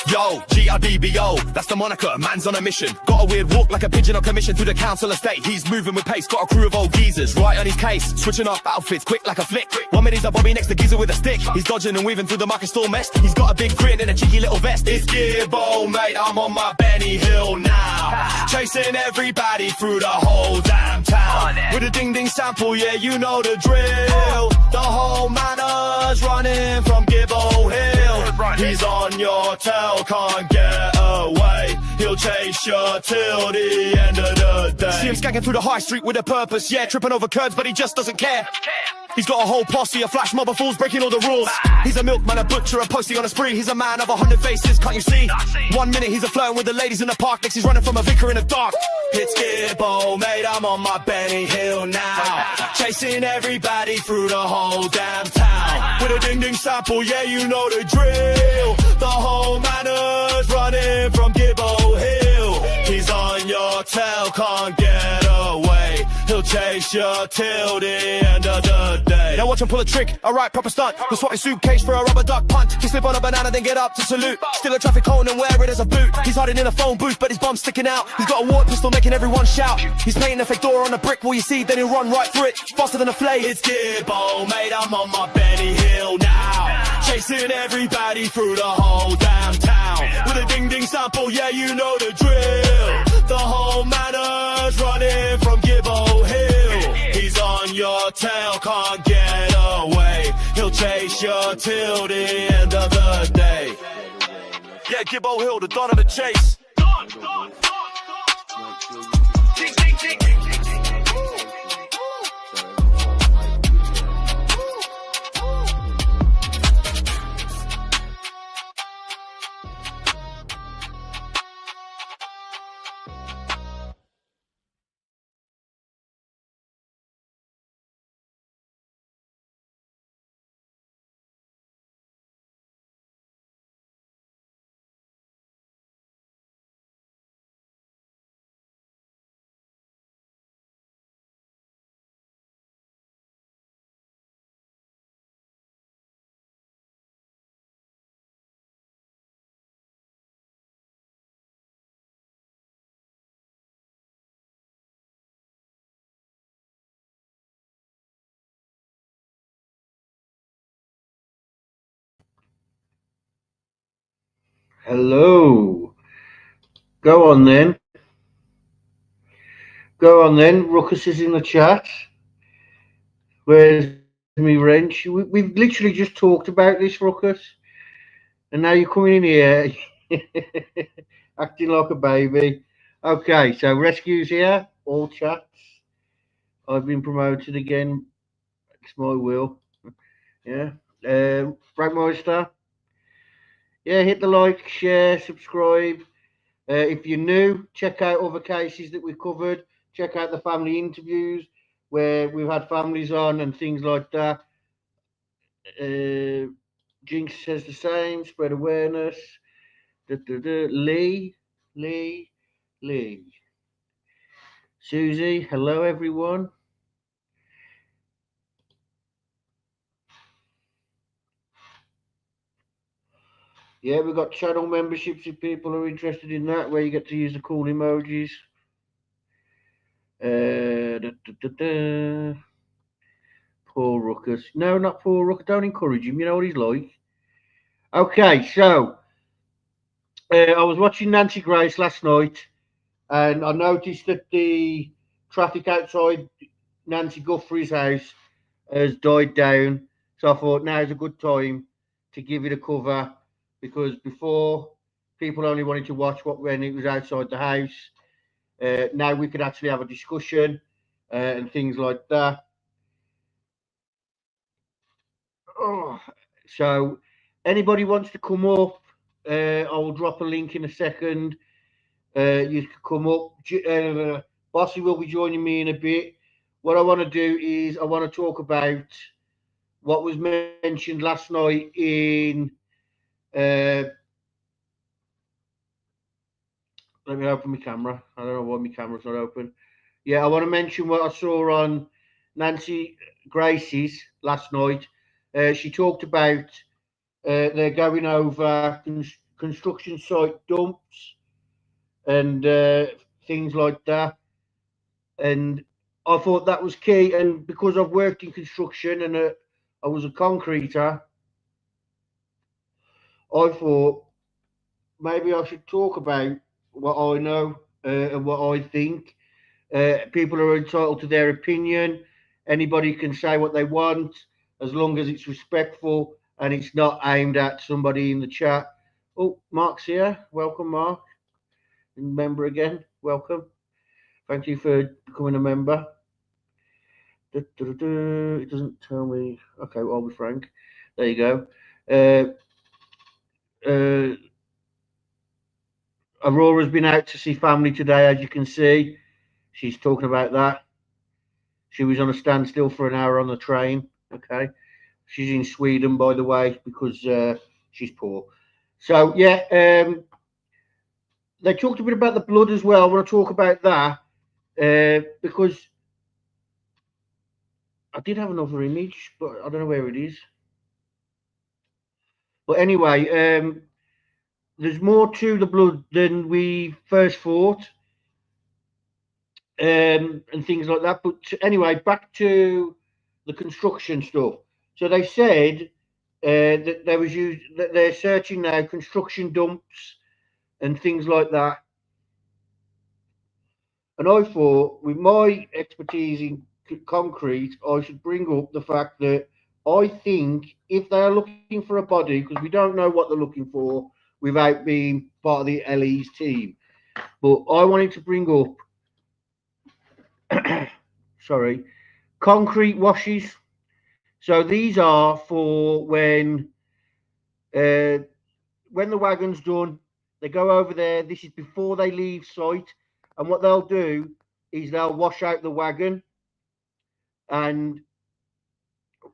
Yo, GRDBO, that's the moniker, man's on a mission. Got a weird walk like a pigeon on commission through the council estate. He's moving with pace, got a crew of old geezers right on his case. Switching up outfits, quick like a flick. 1 minute he's a Bobby next to geezer with a stick. He's dodging and weaving through the market store mess. He's got a big grin and a cheeky little vest. It's Gibbo, mate, I'm on my Benny Hill now. Chasing everybody through the whole damn town. With a ding-ding sample, yeah, you know the drill. The whole manor's running from Gibbo Hill. He's on your tail, can't get away. He'll chase you till the end of the day. See him skanking through the high street with a purpose, yeah, tripping over curbs, but he just doesn't care. He's got a whole posse, a flash mob of fools breaking all the rules. He's a milkman, a butcher, a postie on a spree. He's a man of 100 faces, can't you see? 1 minute he's a flirting with the ladies in the park, next he's running from a vicar in the dark. It's Gibbo, mate, I'm on my Benny Hill now. Chasing everybody through the whole damn town. With a ding-ding sample, yeah, you know the drill. The whole manor's running from Gibbo Hill. He's on your tail, can't get away. He'll chase you till the end of the day. Now watch him pull a trick, alright, proper stunt. He'll swat his suitcase for a rubber duck punt. He'll slip on a banana, then get up to salute. Still a traffic cone and wear it as a boot. He's hiding in a phone booth, but his bum's sticking out. He's got a water pistol making everyone shout. He's painting a fake door on a brick, will you see? Then he'll run right through it, faster than a flame. It's Gibbo, mate, I'm on my Benny Hill now. Chasing everybody through the whole damn town. With a ding-ding sample, yeah, you know the drill. The whole manor's running from Gibbo Hill. He's on your tail, can't get away. He'll chase you till the end of the day. Yeah, Gibbo Hill, the dawn of the chase. Hello. Go on then. Go on then. Ruckus is in the chat. Where's me wrench? We've literally just talked about this, Ruckus. And now you're coming in here acting like a baby. Okay, so rescue's here. All chats. I've been promoted again. It's my will. Yeah. Frank Meister. Yeah, hit the like, share, subscribe. If you're new, check out other cases that we've covered. Check out the family interviews where we've had families on and things like that. Jinx says the same, spread awareness. Lee. Susie, hello everyone. Yeah, we've got channel memberships if people are interested in that, where you get to use the cool emojis. Poor Ruckus. No, not poor Ruckus. Don't encourage him. You know what he's like. Okay, so I was watching Nancy Grace last night, and I noticed that the traffic outside Nancy Guthrie's house has died down. So I thought now's a good time to give it a cover. Because before, people only wanted to watch when it was outside the house. Now we could actually have a discussion and things like that. Oh, so anybody wants to come up, I will drop a link in a second. You can come up. Bossy will be joining me in a bit. What I want to do is I want to talk about what was mentioned last night in... let me open my camera. I don't know why my camera's not open. Yeah, I want to mention what I saw on Nancy Grace's last night. She talked about they're going over construction site dumps and things like that. And I thought that was key. And because I've worked in construction and I was a concreter, I thought maybe I should talk about what I know and what I think. People are entitled to their opinion. Anybody can say what they want as long as it's respectful and it's not aimed at somebody in the chat. Oh, Mark's here. Welcome, Mark. Member again. Welcome. Thank you for becoming a member. It doesn't tell me. Okay, well, I'll be frank. There you go. Aurora's been out to see family today, as you can see. She's talking about that. She was on a standstill for an hour on the train. Okay. She's in Sweden, by the way, because she's poor. So, yeah, they talked a bit about the blood as well. I want to talk about that because I did have another image, but I don't know where it is. But anyway, there's more to the blood than we first thought, and things like that. But anyway, back to the construction stuff. So they said that there was used that they're searching now construction dumps and things like that. And I thought, with my expertise in concrete, I should bring up the fact that I think if they are looking for a body, because we don't know what they're looking for without being part of the LE's team, but I wanted to bring up, sorry, concrete washes. So these are for uh, when the wagon's done, they go over there. This is before they leave site, and what they'll do is they'll wash out the wagon. And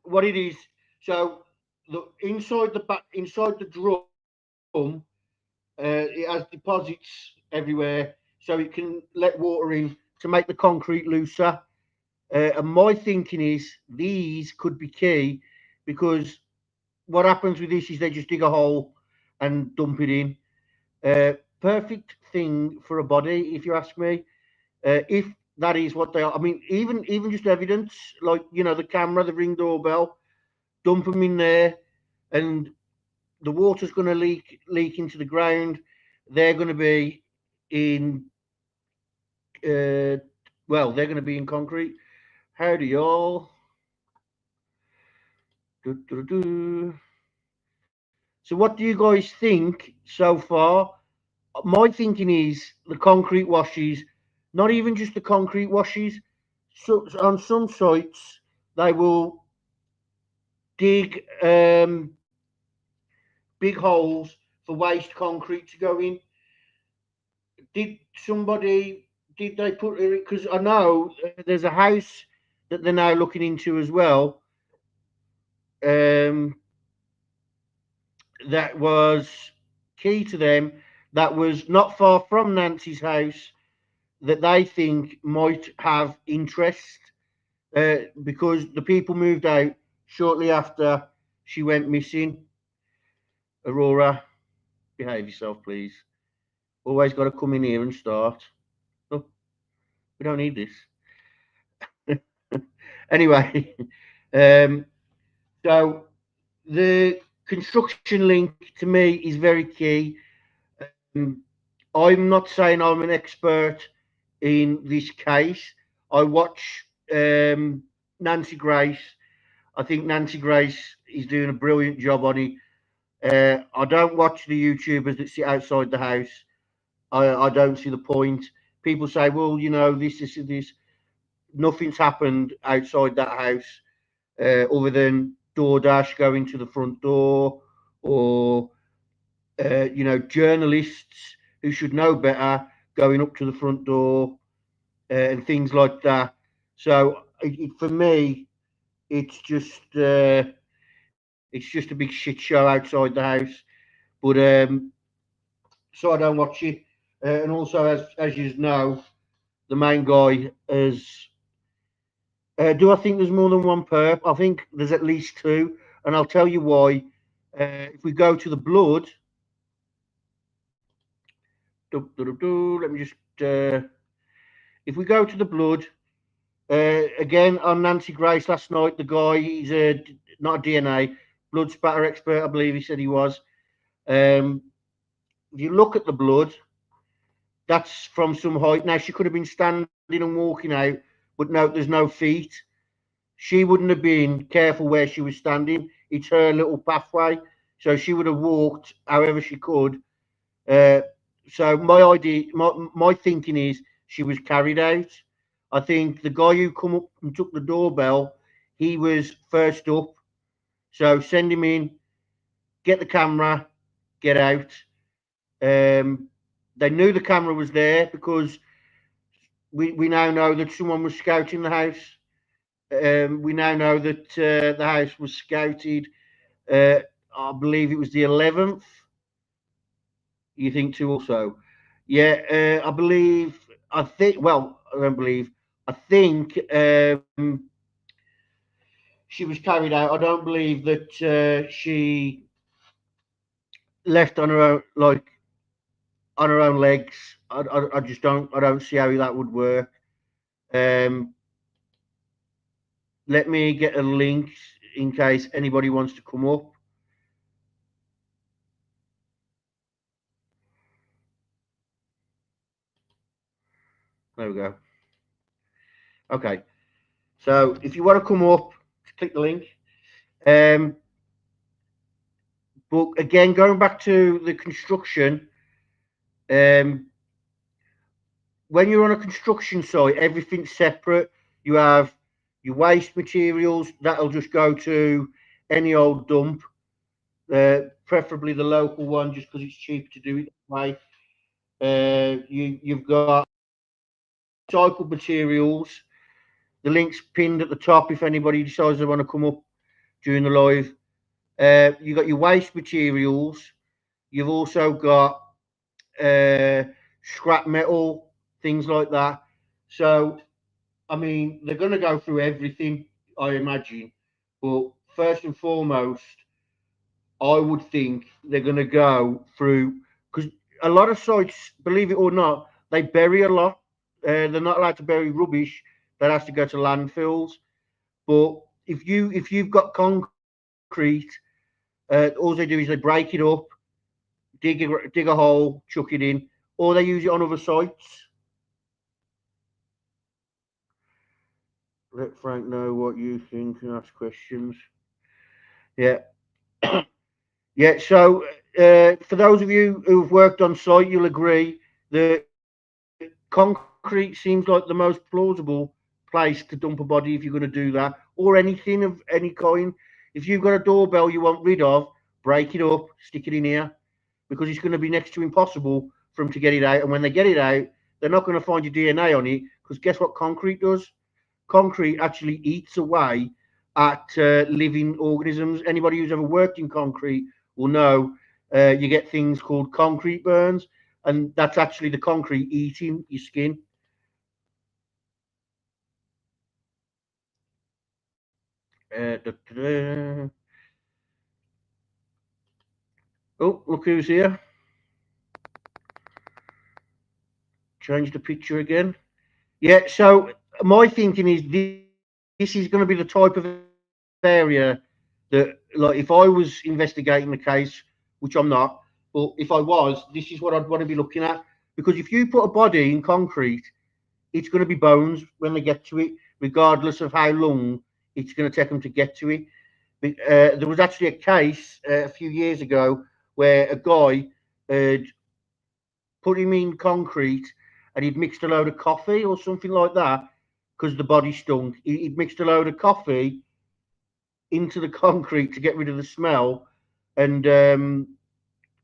what it is, so the inside the drum, it has deposits everywhere, so it can let water in to make the concrete looser. And my thinking is these could be key because what happens with this is they just dig a hole and dump it in. Perfect thing for a body, if you ask me. If that is what they are, I mean, even just evidence like the camera, the ring doorbell, dump them in there, and the water's going to leak into the ground. They're going to be in, they're going to be in concrete. Howdy, y'all. So, what do you guys think so far? My thinking is the concrete washes, not even just the concrete washes. So on some sites, they will dig big holes for waste concrete to go in. Did somebody? Did they put it? Because I know there's a house that they're now looking into as well. Um, that was key to them. That was not far from Nancy's house. That they think might have interest because the people moved out shortly after she went missing. Aurora, behave yourself, please. Always got to come in here and start. Oh, we don't need this. Anyway, um, so the construction link to me is very key. Um, I'm not saying I'm an expert in this case. I watch Nancy Grace. I think Nancy Grace is doing a brilliant job on it. I don't watch the YouTubers that sit outside the house. I don't see the point. People say, well, this. Nothing's happened outside that house other than DoorDash going to the front door or, journalists who should know better going up to the front door and things like that. So for me, it's just a big shit show outside the house. But so I don't watch it. And also, as you know, the main guy is. Do I think there's more than one perp? I think there's at least two, and I'll tell you why. If we go to the blood, Let me just. If we go to the blood, again on Nancy Grace last night, the guy, he's not a DNA, blood spatter expert, I believe he said he was. If you look at the blood, that's from some height. Now, she could have been standing and walking out, but no, there's no feet. She wouldn't have been careful where she was standing. It's her little pathway. So she would have walked however she could. Uh, so my thinking is she was carried out. I think the guy who come up and took the doorbell, he was first up. So send him in, get the camera, get out. They knew the camera was there because we now know that someone was scouting the house. We now know that the house was scouted. Uh, I believe it was the 11th. You think too, also? Yeah, I believe. I think. Well, I don't believe. I think she was carried out. I don't believe that she left on her own, like on her own legs. I just don't. I don't see how that would work. Um, Let me get a link in case anybody wants to come up. There we go. Okay. So if you want to come up, click the link. Um, but again, going back to the construction, um, when you're on a construction site, everything's separate. You have your waste materials that'll just go to any old dump, preferably the local one, just because it's cheap to do it that way. You've got recycled materials. The link's pinned at the top if anybody decides they want to come up during the live. You've got your waste materials. You've also got uh, scrap metal, things like that. So, I mean, they're going to go through everything, I imagine. But first and foremost, I would think they're going to go through, because a lot of sites, believe it or not, they bury a lot. They're not allowed to bury rubbish. That has to go to landfills. But if you've got concrete, all they do is they break it up, dig a hole, chuck it in, or they use it on other sites. Let Frank know what you think and ask questions. Yeah, yeah. So for those of you who've worked on site, you'll agree that concrete seems like the most plausible place to dump a body if you're going to do that, or anything of any kind. If you've got a doorbell you want rid of, break it up, stick it in here, because it's going to be next to impossible for them to get it out. And when they get it out, they're not going to find your DNA on it, because guess what concrete does? Concrete actually eats away at living organisms. Anybody who's ever worked in concrete will know you get things called concrete burns, and that's actually the concrete eating your skin. Da, da, da. Oh, look who's here. Change the picture again. Yeah, so my thinking is this is going to be the type of area that, like, if I was investigating the case, which I'm not, but if I was, this is what I'd want to be looking at. Because if you put a body in concrete, it's going to be bones when they get to it, regardless of how long it's going to take them to get to it. There was actually a case a few years ago where a guy had put him in concrete and he'd mixed a load of coffee or something like that because the body stunk. He'd mixed a load of coffee into the concrete to get rid of the smell. And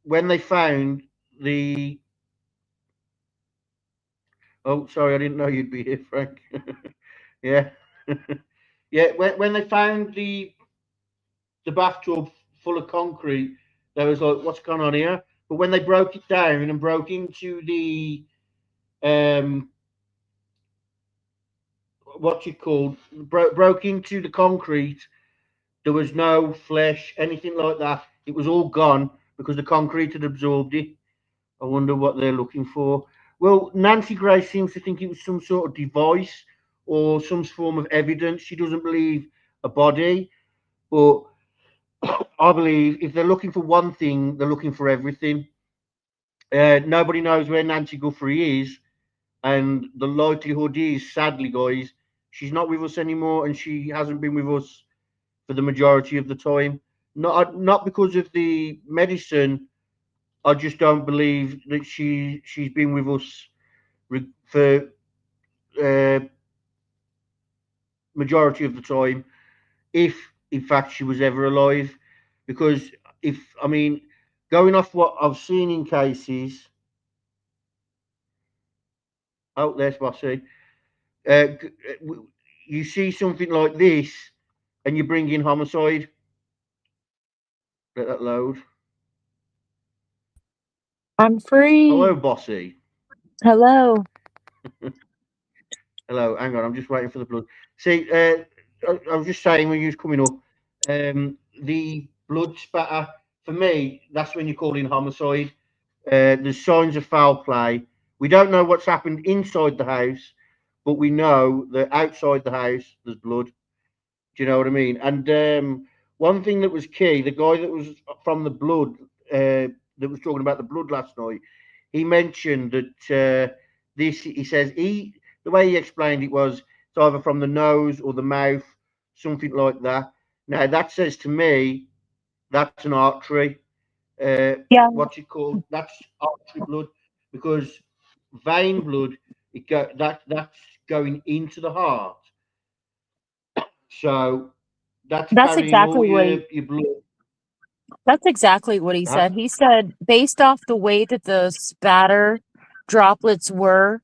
when they found the oh, sorry, I didn't know you'd be here, Frank. Yeah, yeah. When they found the bathtub full of concrete, they was like, "What's going on here?" But when they broke it down and broke into the um, what's it called, broke into the concrete, there was no flesh, anything like that. It was all gone because the concrete had absorbed it. I wonder what they're looking for. Well, Nancy Grace seems to think it was some sort of device or some form of evidence. She doesn't believe a body, but I believe if they're looking for one thing, they're looking for everything. Nobody knows where Nancy Guthrie is, and the likelihood is, sadly, guys, she's not with us anymore, and she hasn't been with us for the majority of the time. Not because of the medicine. I just don't believe that she's been with us for uh, majority of the time, if in fact she was ever alive. Because if I mean, going off what I've seen in cases, oh, there's Bossy. Uh, you see something like this, and you bring in homicide. Let that load. I'm free. Hello, Bossy. Hello. Hello. Hang on, I'm just waiting for the blood. See, I was just saying when you was coming up, the blood spatter. For me, that's when you call in homicide. There's signs of foul play. We don't know what's happened inside the house, but we know that outside the house there's blood. Do you know what I mean? And one thing that was key, the guy that was from the blood, that was talking about the blood last night, he mentioned that this. He says the way he explained it was it's either from the nose or the mouth, something like that. Now that says to me that's an artery. Yeah, What's it called? That's artery blood, because vein blood, that's going into the heart. So that's that's carrying all exactly what your blood. that's exactly what he That's said. He said based off the way that the spatter droplets were,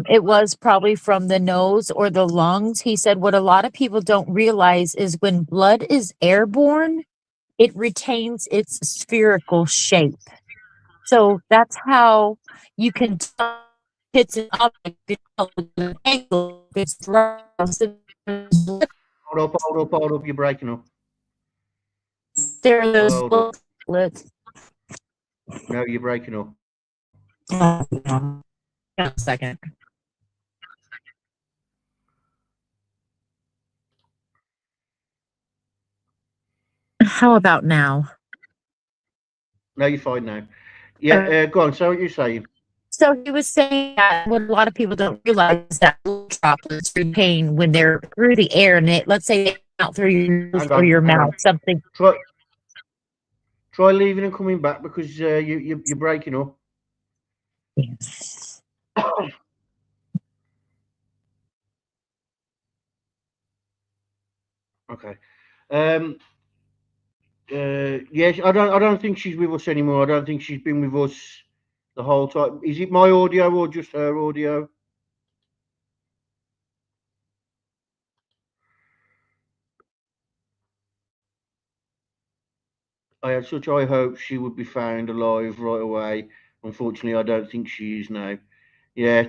it was probably from the nose or the lungs. He said what a lot of people don't realize is when blood is airborne, it retains its spherical shape. So that's how you can tell it's an object because the angle it's hold up. You're breaking up. there are those Hold up. droplets. No, you're breaking up. A second. How about now? No, you're fine now. Yeah, go on. So what you're saying? So he was saying that what a lot of people don't realize is that little droplets retain when they're through the air, and it, let's say they come out through your nose or your Hang mouth, on. something. Try leaving and coming back, because you're breaking up. Okay. Um. Yes, I don't think she's with us anymore. I don't think she's been with us the whole time. Is it my audio or just her audio? I had such high hopes she would be found alive right away. Unfortunately, I don't think she is now. Yeah,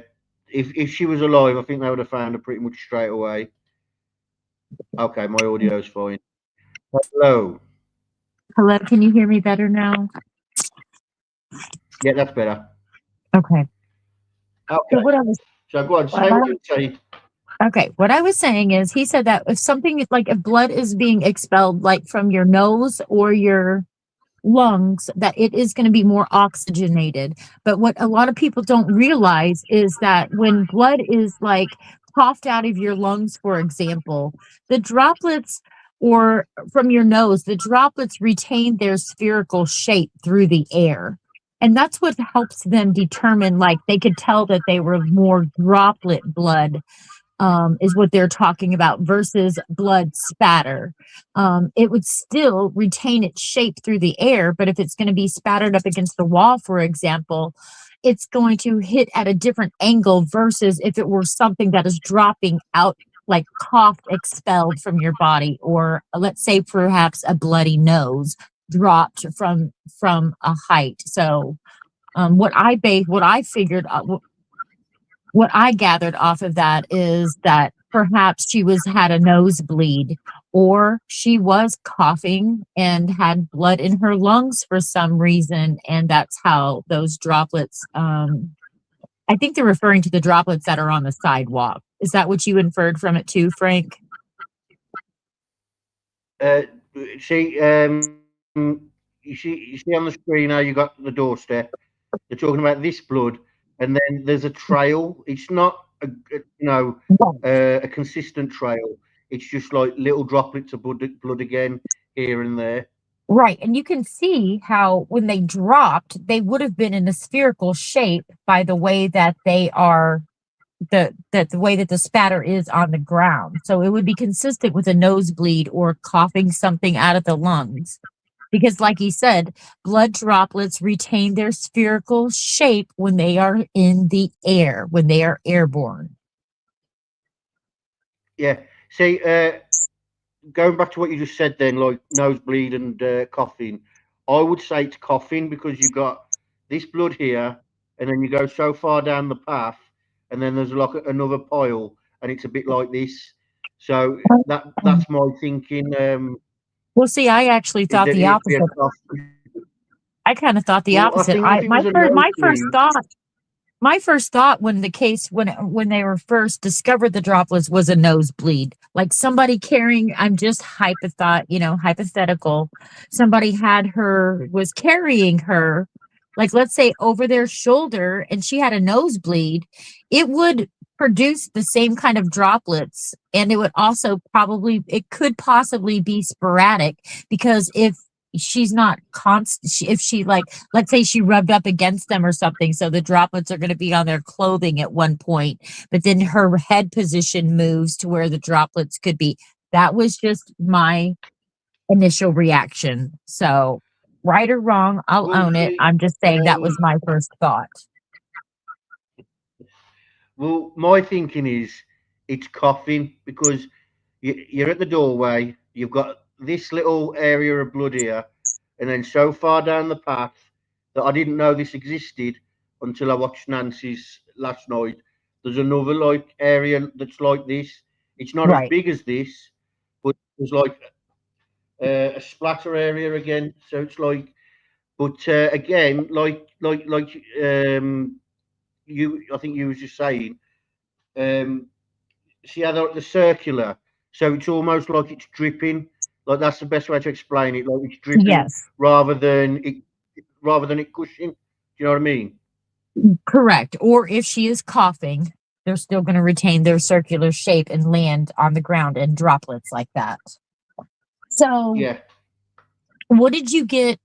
if she was alive, I think they would have found her pretty much straight away. Okay, my audio's fine. Hello. Hello, can you hear me better now? Yeah, that's better. Okay. So Okay, what I was so go on. Say what you're saying. okay, what I was saying is he said that if something like if blood is being expelled like from your nose or your lungs, that it is going to be more oxygenated. But what a lot of people don't realize is that when blood is like coughed out of your lungs, for example, the droplets or from your nose, the droplets retain their spherical shape through the air. And that's what helps them determine, like they could tell that they were more droplet blood, is what they're talking about versus blood spatter. It would still retain its shape through the air, but if it's going to be spattered up against the wall, for example, it's going to hit at a different angle versus if it were something that is dropping out, like coughed, expelled from your body, or let's say perhaps a bloody nose dropped from a height. So what I figured what I gathered off of that is that perhaps she was had a nosebleed or she was coughing and had blood in her lungs for some reason, and that's how those droplets. I think they're referring to the droplets that are on the sidewalk. Is that what you inferred from it too, Frank? Uh, see, you see on the screen how you got the doorstep. They're talking about this blood, and then there's a trail. It's not a consistent trail. It's just like little droplets of blood again here and there. Right. And you can see how when they dropped, they would have been in a spherical shape by the way that they are the way that the spatter is on the ground. So it would be consistent with a nosebleed or coughing something out of the lungs. Because like he said, blood droplets retain their spherical shape when they are in the air, when they are airborne. Yeah. See, going back to what you just said then, like nosebleed and coughing, I would say it's coughing because you've got this blood here, and then you go so far down the path, and then there's like another pile, and it's a bit like this. So that's my thinking. Well, see, I actually Is thought that the it'd be a opposite. cough? I kind of thought the Well, I opposite. think if it was a My first nosebleed, thought, when they were first discovered the droplets was a nosebleed, like somebody carrying. I'm just hypothetical. Somebody was carrying her, like let's say over their shoulder, and she had a nosebleed. It would produce the same kind of droplets, and it could possibly be sporadic because if she's not constant, if she, like, let's say she rubbed up against them or something, so the droplets are going to be on their clothing at one point, but then her head position moves to where the droplets could be. That was just my initial reaction. So right or wrong, I'll well, own it. see, I'm just saying that was my first thought. well, my thinking is it's coughing because you're at the doorway. You've got this little area of blood here, and then so far down the path that I didn't know this existed until I watched Nancy's last night. There's another like area that's like this. It's not as Right. big as this, but there's like a splatter area again. So it's like, but again, I think you was just saying, see how the circular, so it's almost like it's dripping. Like that's the best way to explain it. Like it's dripping Yes. rather than it gushing. Do you know what I mean? Correct. Or if she is coughing, they're still going to retain their circular shape and land on the ground in droplets like that. So, Yeah. what did you get?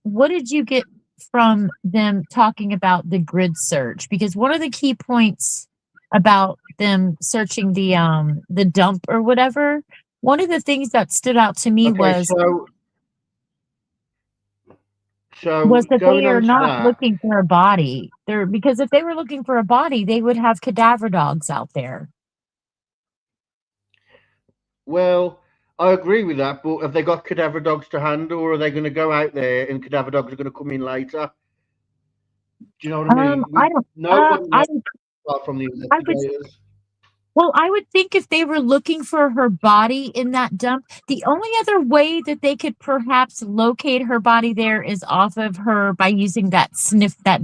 What did you get from them talking about the grid search? Because one of the key points about them searching the dump or whatever, one of the things that stood out to me Okay. was that they Going are on to not that. looking for a body. Because if they were looking for a body, they would have cadaver dogs out there. Well, I agree with that, but have they got cadaver dogs to handle, or are they going to go out there and cadaver dogs are going to come in later? Do you know what I mean? I don't. Nobody I knows apart from the I would investigators. Well, I would think if they were looking for her body in that dump, the only other way that they could perhaps locate her body there is off of her by using that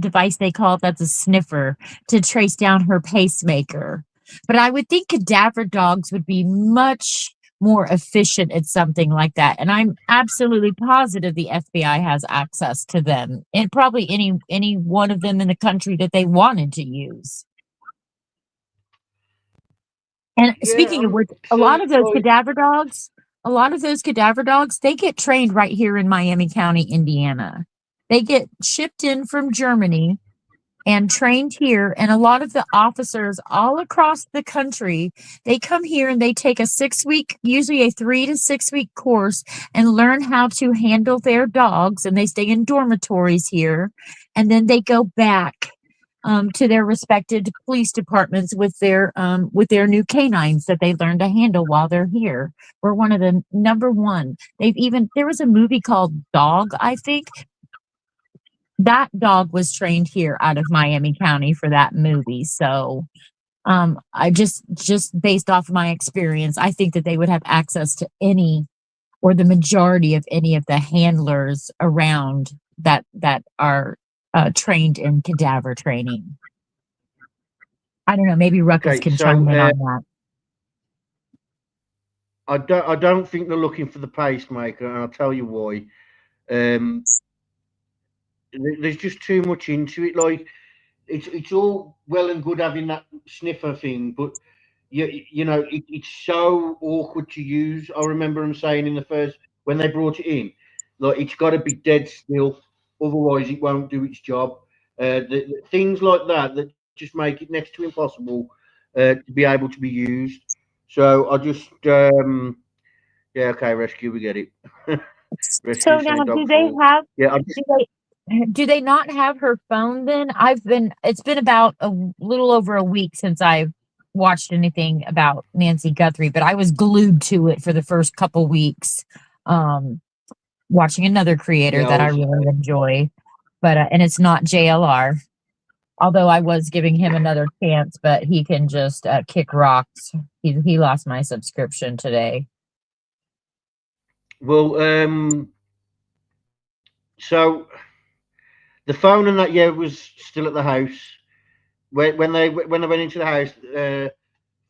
device they call it, that's a sniffer, to trace down her pacemaker. But I would think cadaver dogs would be much more efficient at something like that. And I'm absolutely positive the FBI has access to them, and probably any one of them in the country that they wanted to use. And Yeah. speaking of which, See, like, a lot of those cadaver dogs, they get trained right here in Miami County, Indiana. They get shipped in from Germany and trained here. And a lot of the officers all across the country, they come here and they take a 6-week, usually a 3 to 6 week course, and learn how to handle their dogs. And they stay in dormitories here. And then they go back to their respected police departments with their new canines that they learn to handle while they're here. We're one of the number one. There was a movie called Dog, I think. That dog was trained here out of Miami County for that movie. So I just based off my experience, I think that they would have access to any or the majority of any of the handlers around that are trained in cadaver training. I don't know. Maybe Ruckus Okay, can so chime in on that. I don't think they're looking for the pacemaker, and I'll tell you why. Um, there's just too much into it. Like it's all well and good having that sniffer thing, but you know it's so awkward to use. I remember them saying in the first when they brought it in, like it's got to be dead still, otherwise it won't do its job. The things like that just make it next to impossible to be able to be used. So I just yeah, okay, rescue, we get it. So Rescue now, saying do dog they fall. have Yeah, I just do do they not have her phone then? It's been about a little over a week since I've watched anything about Nancy Guthrie, but I was glued to it for the first couple weeks, um, watching another creator yeah, I that I was really enjoy. But and it's not JLR, although I was giving him another chance, but he can just kick rocks. He lost my subscription today. well. So the phone and that yeah was still at the house when they went into the house.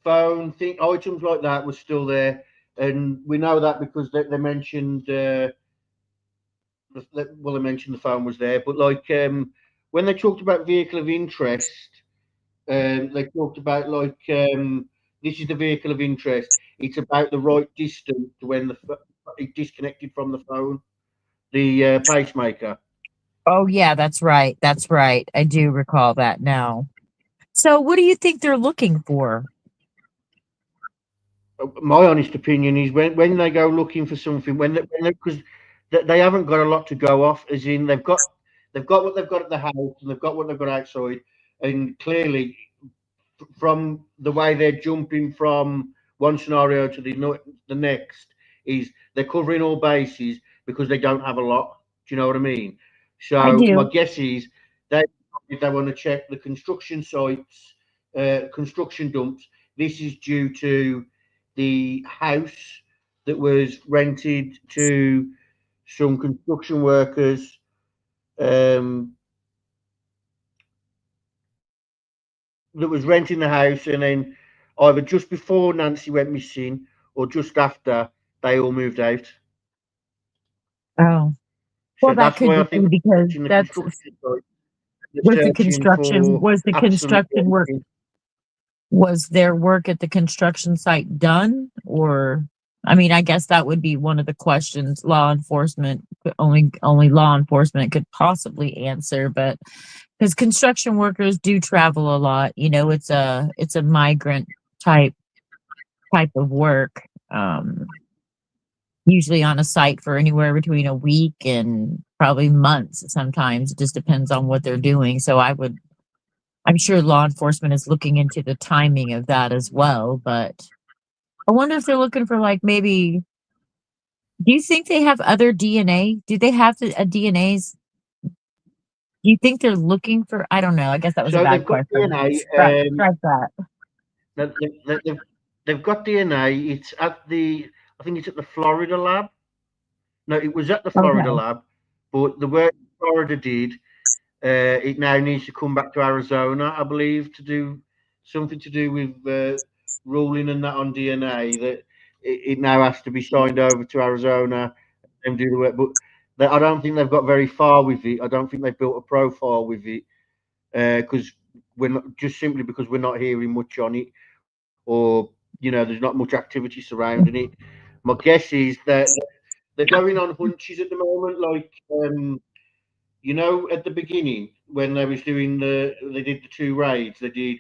Phone thing items like that was still there, and we know that because they mentioned well they mentioned the phone was there, but like when they talked about vehicle of interest, they talked about like this is the vehicle of interest. It's about the right distance to when it disconnected from the phone, the pacemaker. Oh yeah, that's right. That's right. I do recall that now. So what do you think they're looking for? My honest opinion is when they go looking for something when they because they haven't got a lot to go off, as in they've got what they've got at the house and they've got what they've got outside, and clearly from the way they're jumping from one scenario to the next is they're covering all bases because they don't have a lot. Do you know what I mean? I So my do. guess is they they want to check the construction sites, construction dumps. This is due to the house that was rented to some construction workers um, that was renting the house, and then either just before Nancy went missing or just after they all moved out. Oh, well, So that that's could why I just be think because in the that's construction site, they're searching for was the absolutely construction work everything. was their work at the construction site done, or I mean, I guess that would be one of the questions law enforcement only law enforcement could possibly answer, but because construction workers do travel a lot, it's a migrant type type of work. Usually on a site for anywhere between a week and probably months sometimes. It just depends on what they're doing. So I'm sure law enforcement is looking into the timing of that as well. But I wonder if they're looking for like maybe, do you think they have other DNA? Do they have a DNAs? Do you think they're looking for, I don't know. I guess that was a So bad they've got question. DNA. Strike that. They've got DNA. It's at the I think it's at the Florida lab. No, it was at the Florida Okay. lab, but the work Florida did, it now needs to come back to Arizona, I believe, to do something to do with ruling and that on DNA. That it now has to be signed over to Arizona and do the work. But I don't think they've got very far with it. I don't think they've built a profile with it because we're not just simply because we're not hearing much on it, or there's not much activity surrounding it. My guess is that they're going on hunches at the moment, like at the beginning when they was doing they did the two raids. They did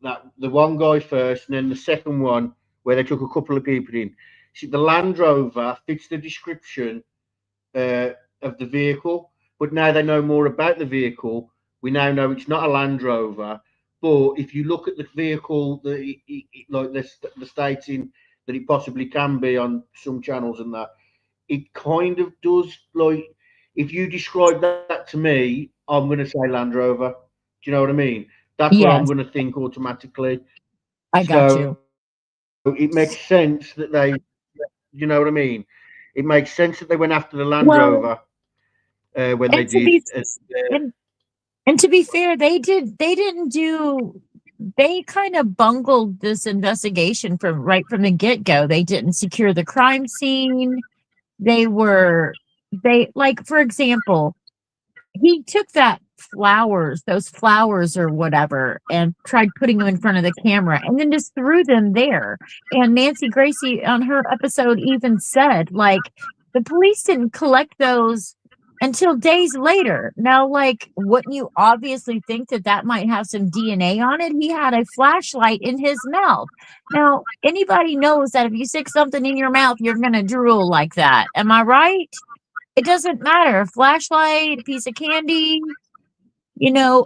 that the one guy first, and then the second one where they took a couple of people in. See, the Land Rover fits the description uh, of the vehicle, but now they know more about the vehicle. We now know it's not a Land Rover, but if you look at the vehicle, like the stating that it possibly can be on some channels and that, it kind of does. Like if you describe that to me, I'm going to say Land Rover. Do you know what I mean? That's what I'm Yes, going to think automatically. I got So you. it makes sense that you know what I mean? It makes sense that they went after the Land Well, Rover when they and to did. be and and to be fair, they kind of bungled this investigation from right from the get-go. They didn't secure the crime scene. They were they like for example, he took those flowers or whatever, and tried putting them in front of the camera and then just threw them there. And Nancy Gracie on her episode even said, like, the police didn't collect those until days later. Now, like, wouldn't you obviously think that that might have some DNA on it? He had a flashlight in his mouth. Now, anybody knows that if you stick something in your mouth, you're going to drool like that. Am I right? It doesn't matter. A flashlight, a piece of candy,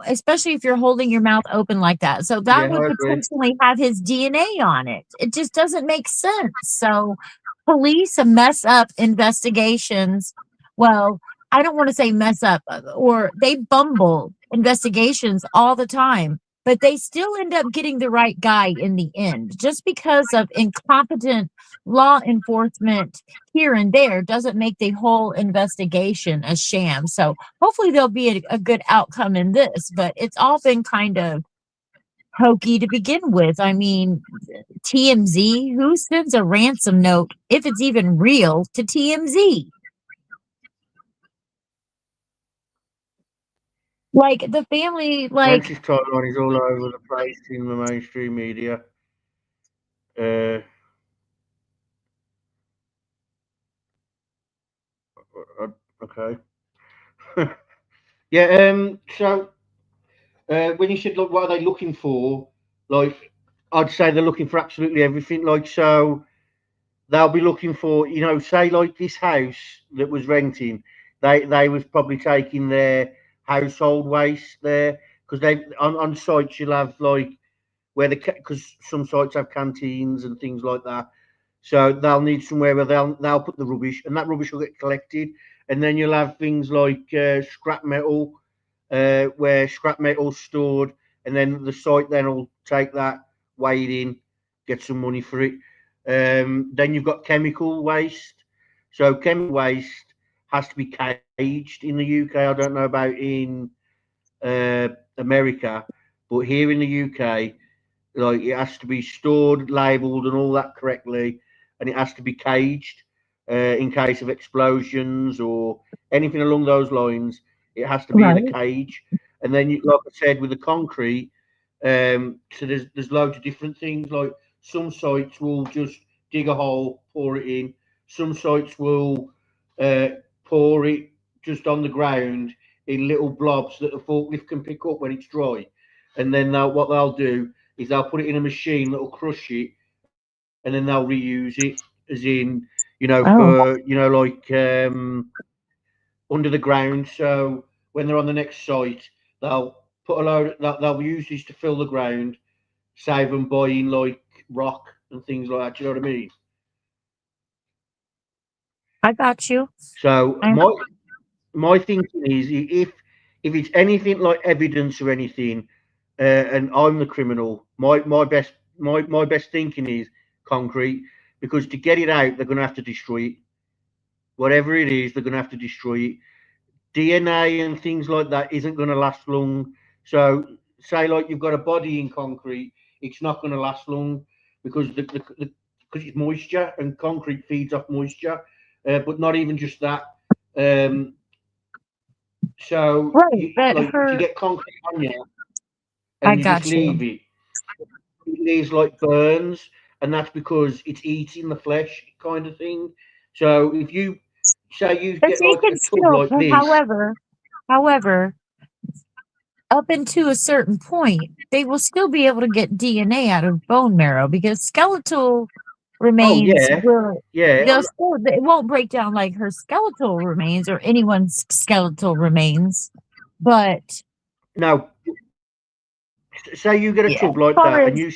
especially if you're holding your mouth open like that. So that Yeah, would I agree. potentially have his DNA on it. It just doesn't make sense. So police mess up investigations. Well, I don't want to say mess up, or they bumble investigations all the time, but they still end up getting the right guy in the end. Just because of incompetent law enforcement here and there doesn't make the whole investigation a sham. So hopefully there'll be a good outcome in this, but it's all been kind of hokey to begin with. I mean, TMZ, who sends a ransom note, if it's even real, to TMZ? Like the family, like, Nancy's timeline is all over the place in the mainstream media. Uh, okay. Yeah. So when you said, look, what are they looking for? Like, I'd say they're looking for absolutely everything. Like, so they'll be looking for, say like this house that was renting. They was probably taking their household waste there because they on sites you'll have like where because some sites have canteens and things like that. So they'll need somewhere where they'll put the rubbish, and that rubbish will get collected. And then you'll have things like scrap metal, where scrap metal's stored, and then the site then will take that, weigh it in, get some money for it. Then you've got chemical waste. So chemical waste has to be caged in the UK. I don't know about in uh, America, but here in the UK, like it has to be stored, labelled, and all that correctly, and it has to be caged in case of explosions or anything along those lines. It has to be in a right, cage, and then, like I said, with the concrete, so there's loads of different things. Like some sites will just dig a hole, pour it in. Some sites will uh, pour it just on the ground in little blobs that the forklift can pick up when it's dry, and then what they'll do is they'll put it in a machine that'll crush it, and then they'll reuse it, as in, oh, for like under the ground. So when they're on the next site, they'll put a load. They'll use this to fill the ground, save them buying like rock and things like that. Do you know what I mean? I got you. So I, my thinking is, if it's anything like evidence or anything, and I'm the criminal, my best thinking is concrete, because to get it out, they're going to have to destroy it. Whatever it is, they're going to have to destroy it. DNA and things like that isn't going to last long. So, say like you've got a body in concrete, it's not going to last long because because it's moisture, and concrete feeds off moisture. But not even just that. Um, so right, but like if you get concrete on you I and you just got you. leave it, it leaves like burns, and that's because it's eating the flesh, kind of thing. So if you say you But get they like can a tub still, like this. however, up until a certain point, they will still be able to get DNA out of bone marrow because skeletal Oh remains yeah, will yeah. they'll still it won't break down like her skeletal remains or anyone's skeletal remains. But Now, say you get a yeah, tub as like far that, and as you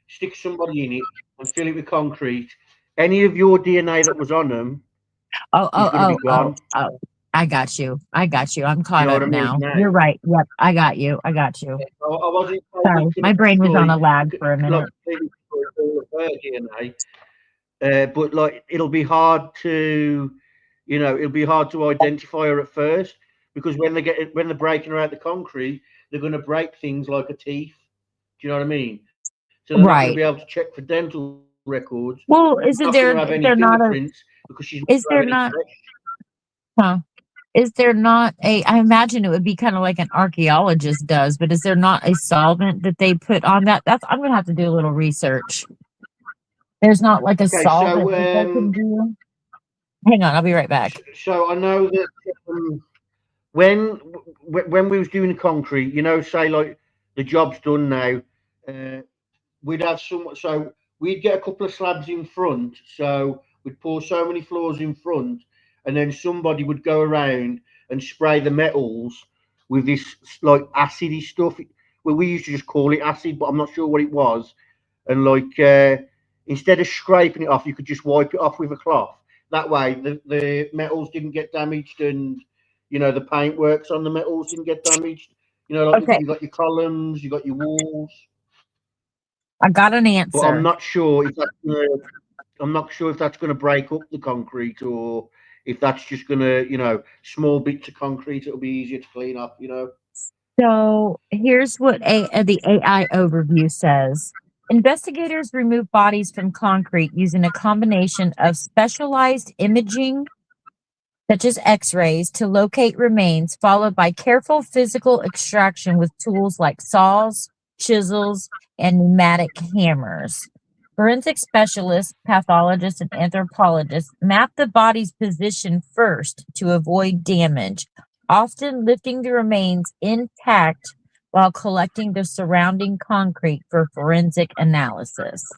stick somebody in it and fill it with concrete. Any of your DNA that was on them oh is oh going to be oh oh gone. oh I got you. I got you. I'm Do you caught know up what I mean? now. Now, You're right. Yep. I got you. I got you. I wasn't saying Sorry. it's going My to brain was on a lag for a like minute. completely destroy all of here now. But like it'll be hard to, it'll be hard to identify her at first because when they're breaking her out the concrete, they're going to break things like a teeth. Do you know what I mean? So they're not going to Right. be able to check for dental records. Well, They're not going to have is any there not a, fingerprints because she's not is going there to have any not, flesh. huh? Is there not a, I imagine it would be kind of like an archaeologist does, but is there not a solvent that they put on that? I'm going to have to do a little research. There's not like a Okay, so solvent that they can do. Hang on, I'll be right back. so I know that when when we was doing the concrete, say like the job's done now, uh, we'd have so we'd get a couple of slabs in front, so we'd pour so many floors in front, and then somebody would go around and spray the metals with this like acidy stuff. Well, we used to just call it acid, but I'm not sure what it was. And like instead of scraping it off, you could just wipe it off with a cloth. That way, the metals didn't get damaged, and the paintworks on the metals didn't get damaged. Like Okay, you got your columns, you got your walls. I got an But I'm answer. not sure if I'm not sure if that's going to break up the concrete or if that's just going to, small bits of concrete. It'll be easier to clean up. So here's what the AI overview says. Investigators remove bodies from concrete using a combination of specialized imaging, such as x rays, to locate remains, followed by careful physical extraction with tools like saws, chisels, and pneumatic hammers. Forensic specialists, pathologists, and anthropologists map the body's position first to avoid damage, often lifting the remains intact while collecting the surrounding concrete for forensic analysis.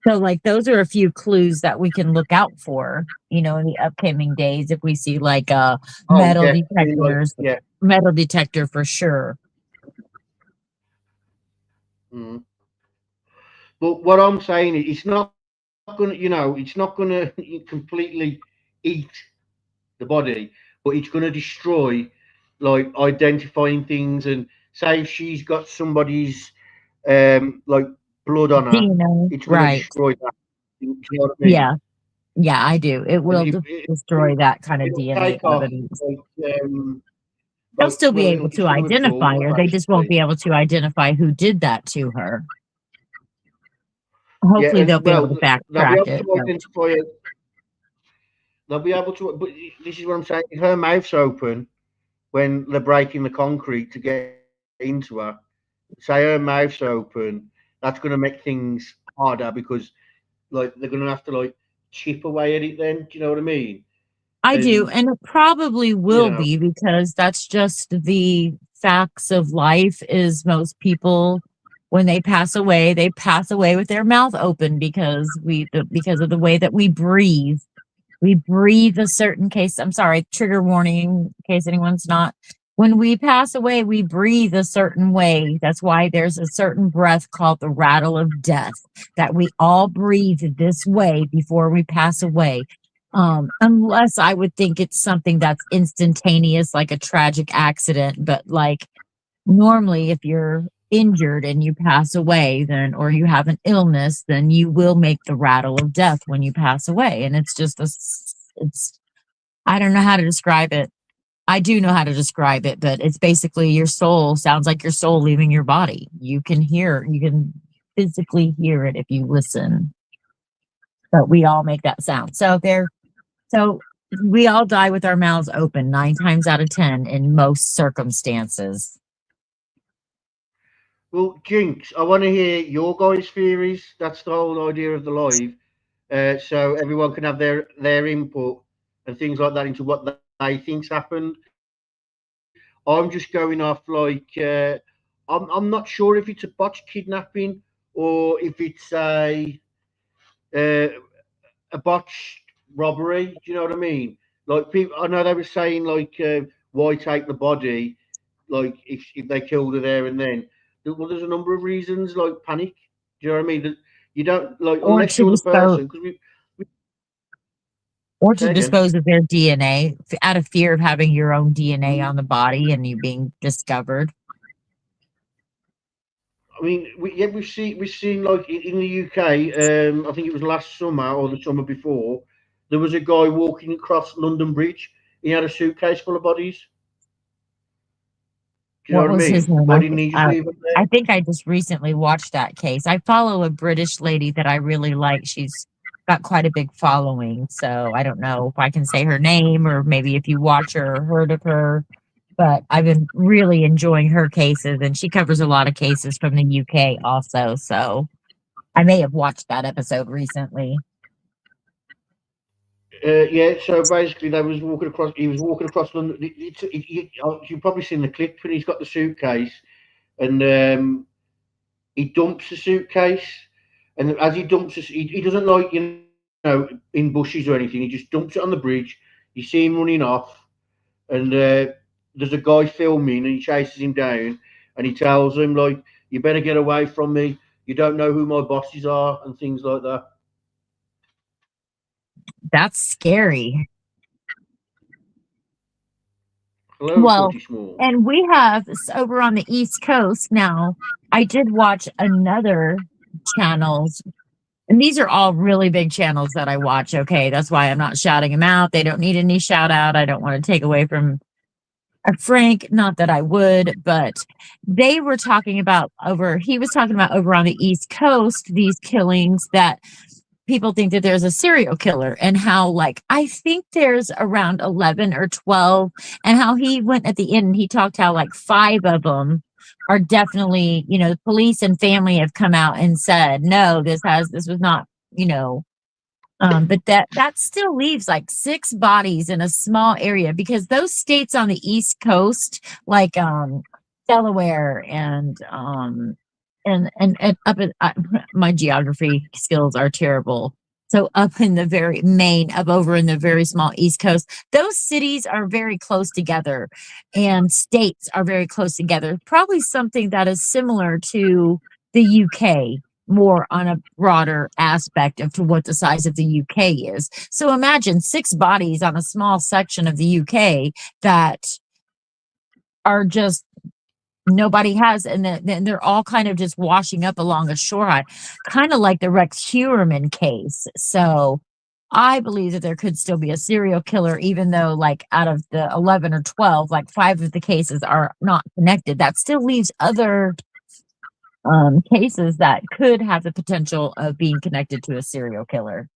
So, like, those are a few clues that we can look out for, in the upcoming days if we see like Oh, definitely. Like, yeah. metal detector for sure. Mm. But what I'm saying is, it's not going to, it's not going to completely eat the body, but it's going to destroy, like, identifying things. And say if she's got somebody's, like, blood on her, DNA, it's going to right? destroy that. Do you know what I mean? Yeah, yeah, I do. It And will destroy that kind of it'll DNA take off, evidence. They'll like, still be well, able it's to going to identify absorb her. it, They just won't basically. be able to identify who did that to her. Yeah, Hopefully, they'll and be able well, to fact they'll be track able it. to identify it. They'll be able to, but this is what I'm saying. If her mouth's open when they're breaking the concrete to get into her, say her mouth's open, that's going to make things harder because, like, they're going to have to like chip away at it. Then, do you know what I mean? I do, And and it probably you will know, be because that's just the facts of life is most people when they pass away with their mouth open because because of the way that we breathe. We breathe a certain case. I'm sorry, trigger warning in case anyone's not. When we pass away, we breathe a certain way. That's why there's a certain breath called the rattle of death that we all breathe this way before we pass away. Unless I would think it's something that's instantaneous, like a tragic accident. But like normally, if you're injured and you pass away, then or you have an illness, then you will make the rattle of death when you pass away. And it's just it's I don't know how to describe it. I do know how to describe it, but it's basically your soul sounds like your soul leaving your body. You can physically hear it if you listen. But we all make that sound. So we all die with our mouths open 9 times out of 10 in most circumstances. well, Jinx, I want to hear your guys' theories. That's the whole idea of the live, so everyone can have their input and things like that into what they think's happened. I'm just going off like I'm not sure if it's a botched kidnapping or if it's uh, a botched robbery. Do you know what I mean? Like people, I know they were saying like, why take the body? Like if they killed her there and then. Well, there's a number of reasons, like panic. Do you know what I mean? That you don't like Or unless to you're the dispose person because we or to Say again. dispose of their DNA out of fear of having your own DNA on the body and you being discovered. I mean, we've seen like in the UK. I think it was last summer or the summer before. There was a guy walking across London Bridge. He had a suitcase full of bodies. Do you know What what I was his mean? name? Why didn't he just leave them I there? think I just recently watched that case. I follow a British lady that I really like. She's got quite a big following. So I don't know if I can say her name or maybe if you watch her or heard of her. But I've been really enjoying her cases, and she covers a lot of cases from the UK also. So I may have watched that episode recently. Yeah. So basically, they was walking across. He was walking across London. You've probably seen the clip when he's got the suitcase, and he dumps the suitcase, and as he dumps it, he doesn't like in bushes or anything. He just dumps it on the bridge. You see him running off, and there's a guy filming, and he chases him down, and he tells him like, "You better get away from me. You don't know who my bosses are," and things like that. That's scary. Hello, Well, Shorty Small. and we have over on the East Coast now. I did watch another channels, and these are all really big channels that I watch. Okay, that's why I'm not shouting them out. They don't need any shout out. I don't want to take away from Frank, not that I would, but they were talking about over, he was talking about over on the East Coast, these killings that people think that there's a serial killer and how, like, I think there's around 11 or 12, and how he went at the end and he talked how, like, 5 of them are definitely, the police and family have come out and said, no, this was not, but that still leaves like 6 bodies in a small area because those states on the East Coast, like Delaware and up in my geography skills are terrible. So up in the very main, up over in the very small East Coast, those cities are very close together, and states are very close together. Probably something that is similar to the UK, more on a broader aspect of to what the size of the UK is. So imagine 6 bodies on a small section of the UK that are just nobody has, and then they're all kind of just washing up along a shoreline, kind of like the Rex Heuermann case. So I believe that there could still be a serial killer, even though, like, out of the 11 or 12, like 5 of the cases are not connected. That still leaves other cases that could have the potential of being connected to a serial killer.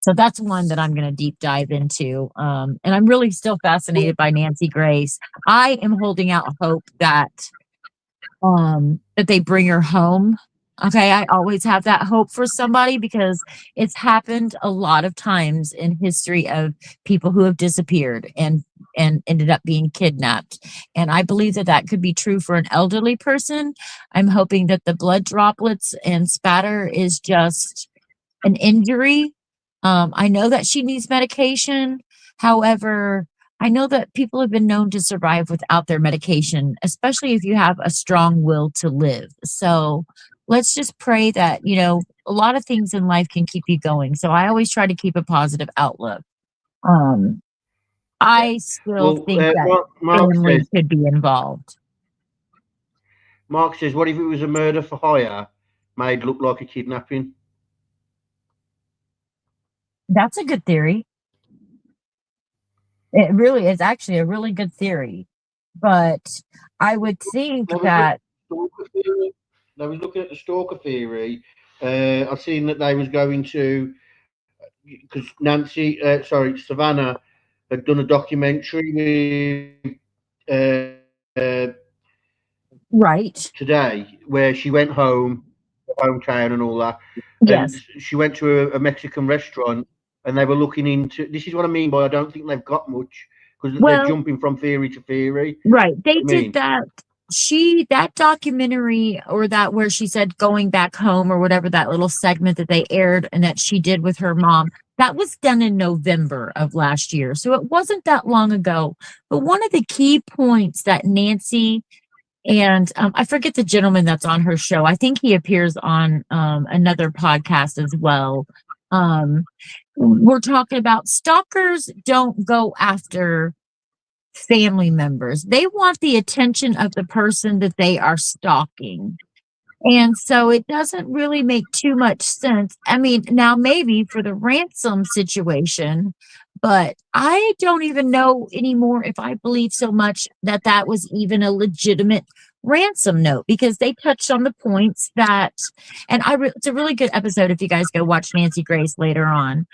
So that's one that I'm going to deep dive into. And I'm really still fascinated by Nancy Grace. I am holding out hope that they bring her home. Okay, I always have that hope for somebody because it's happened a lot of times in history of people who have disappeared and ended up being kidnapped. And I believe that that could be true for an elderly person. I'm hoping that the blood droplets and spatter is just an injury. I know that she needs medication. However, I know that people have been known to survive without their medication, especially if you have a strong will to live. So let's just pray that, a lot of things in life can keep you going. So I always try to keep a positive outlook. Um, Yeah. I still Well, think that Mark family says. could be involved. Mark says, "What if it was a murder for hire, made look like a kidnapping?" That's a good theory. It really is actually a really good theory. But I would think They was looking that, at the stalker theory. They was looking at the stalker theory. I've seen that they was going to because Savannah had done a documentary with right. today where she went home, hometown, and all that, and Yes. she went to a Mexican restaurant, and they were looking into. This is what I mean by I don't think they've got much because they're Well, jumping from theory to theory. right. They I did mean, that. That documentary, or that where she said going back home or whatever, that little segment that they aired and that she did with her mom, that was done in November of last year. So it wasn't that long ago. But one of the key points that Nancy and I forget the gentleman that's on her show, I think he appears on another podcast as well. We're talking about stalkers don't go after family members. They want the attention of the person that they are stalking. And so it doesn't really make too much sense. I mean, now maybe for the ransom situation, but I don't even know anymore if I believe so much that that was even a legitimate ransom note, because they touched on the points that, and it's a really good episode if you guys go watch Nancy Grace later on.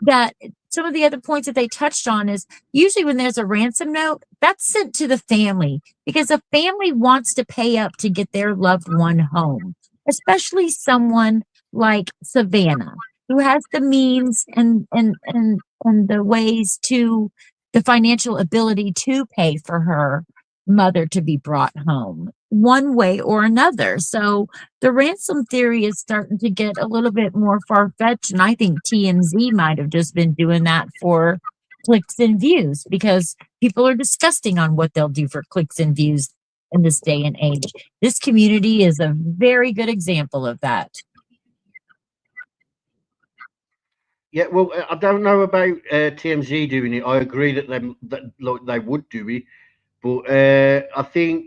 That some of the other points that they touched on is usually when there's a ransom note, that's sent to the family because a family wants to pay up to get their loved one home, especially someone like Savannah, who has the means and the ways to the financial ability to pay for her mother to be brought home one way or another. So the ransom theory is starting to get a little bit more far-fetched, and I think TMZ might have just been doing that for clicks and views, because people are disgusting on what they'll do for clicks and views in this day and age. This community is a very good example of that. Yeah, well, I don't know about TMZ doing it. I agree that they would do it, but I think,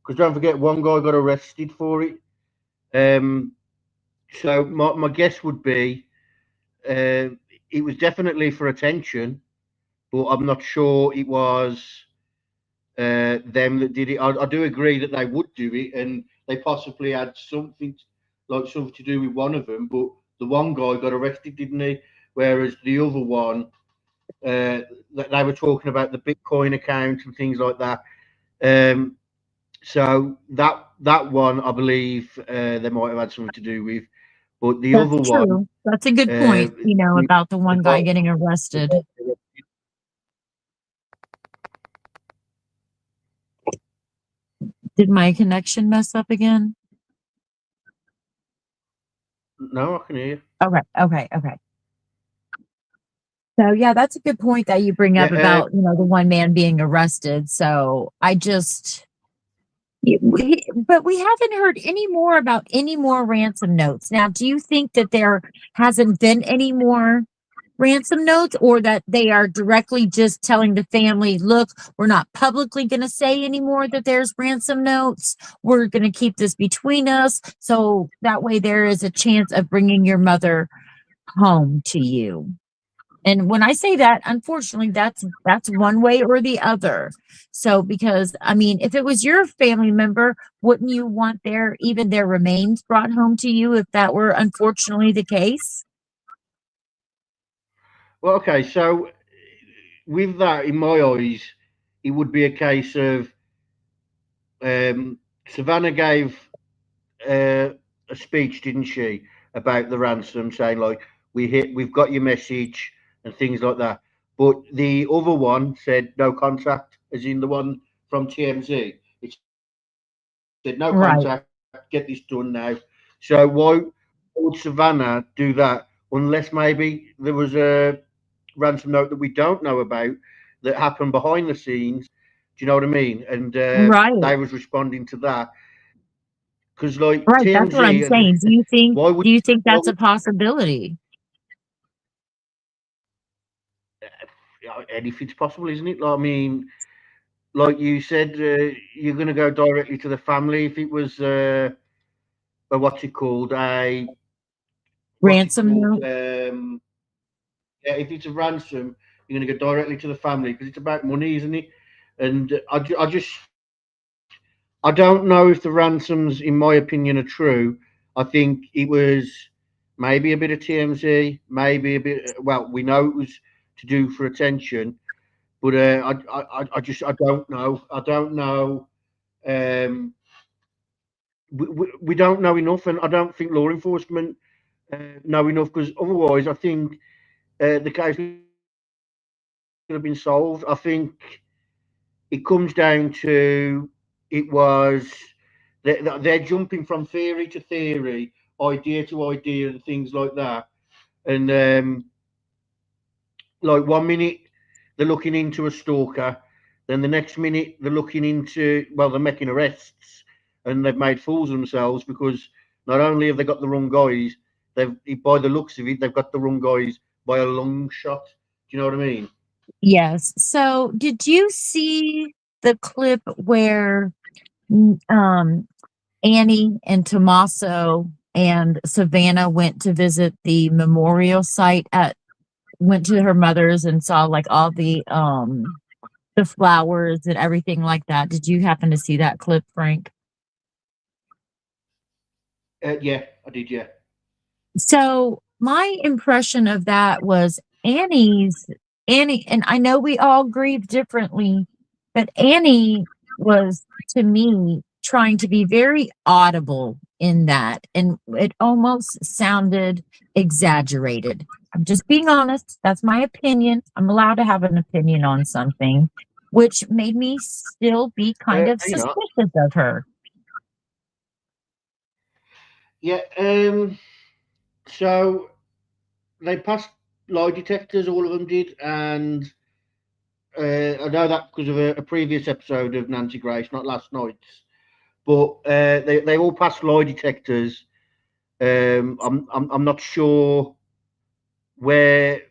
because don't forget, one guy got arrested for it. So my guess would be it was definitely for attention, but I'm not sure it was them that did it. I do agree that they would do it, and they possibly had something to do with one of them. But the one guy got arrested, didn't he? Whereas the other one, that they were talking about the Bitcoin account and things like that. So that one, I believe, they might have had something to do with. But the That's other true. one, That's a good point, about the one guy getting arrested. Did my connection mess up again? No, I can hear you. Okay. So yeah, that's a good point that you bring up about, the one man being arrested. So but we haven't heard any more about any more ransom notes. Now, do you think that there hasn't been any more ransom notes, or that they are directly just telling the family, look, we're not publicly going to say anymore that there's ransom notes. We're going to keep this between us. So that way there is a chance of bringing your mother home to you. And when I say that, unfortunately, that's one way or the other. So, because I mean, if it was your family member, wouldn't you want their remains brought home to you if that were unfortunately the case? Well, okay, so with that, in my eyes, it would be a case of Savannah gave a speech, didn't she, about the ransom, saying like, we've got your message and things like that. But the other one said no contact, as in the one from TMZ. It said no Right. contact, get this done now. So why would Savannah do that unless maybe there was a ransom note that we don't know about that happened behind the scenes? Do you know what I mean? And Right. they was responding to that because, like, Right. That's what I'm TMZ, saying. Do you think why would that's a possibility? anything's possible, isn't it? Like, I mean, like you said, you're going to go directly to the family. If it was a what's it called, Ransom note? Yeah, if it's a ransom, you're going to go directly to the family because it's about money, isn't it? And I don't know if the ransoms, in my opinion, are true. I think it was maybe a bit of TMZ, maybe a bit. Well, we know it was to do for attention, but I don't know. I don't know. Um, we don't know enough, and I don't think law enforcement know enough, because otherwise, I think the case could have been solved. I think it comes down to it was they're jumping from theory to theory, idea to idea, and things like that. And like one minute they're looking into a stalker, then the next minute they're looking into, well, they're making arrests, and they've made fools of themselves because not only have they got the wrong guys, by the looks of it, they've got the wrong guys by a long shot. Do you know what I mean? Yes. So, did you see the clip where um, Annie and Tommaso and Savannah went to visit the memorial site went to her mother's and saw like all the flowers and everything like that? Did you happen to see that clip, Frank? Yeah, I did. Yeah. So my impression of that was Annie, and I know we all grieve differently, but Annie was to me trying to be very audible in that, and it almost sounded exaggerated. I'm just being honest. That's my opinion. I'm allowed to have an opinion on something, which made me still be kind of You know. suspicious of her. Yeah. So they passed lie detectors. All of them did, and I know that because of a previous episode of Nancy Grace, not last night's. But they all passed lie detectors. I'm not sure where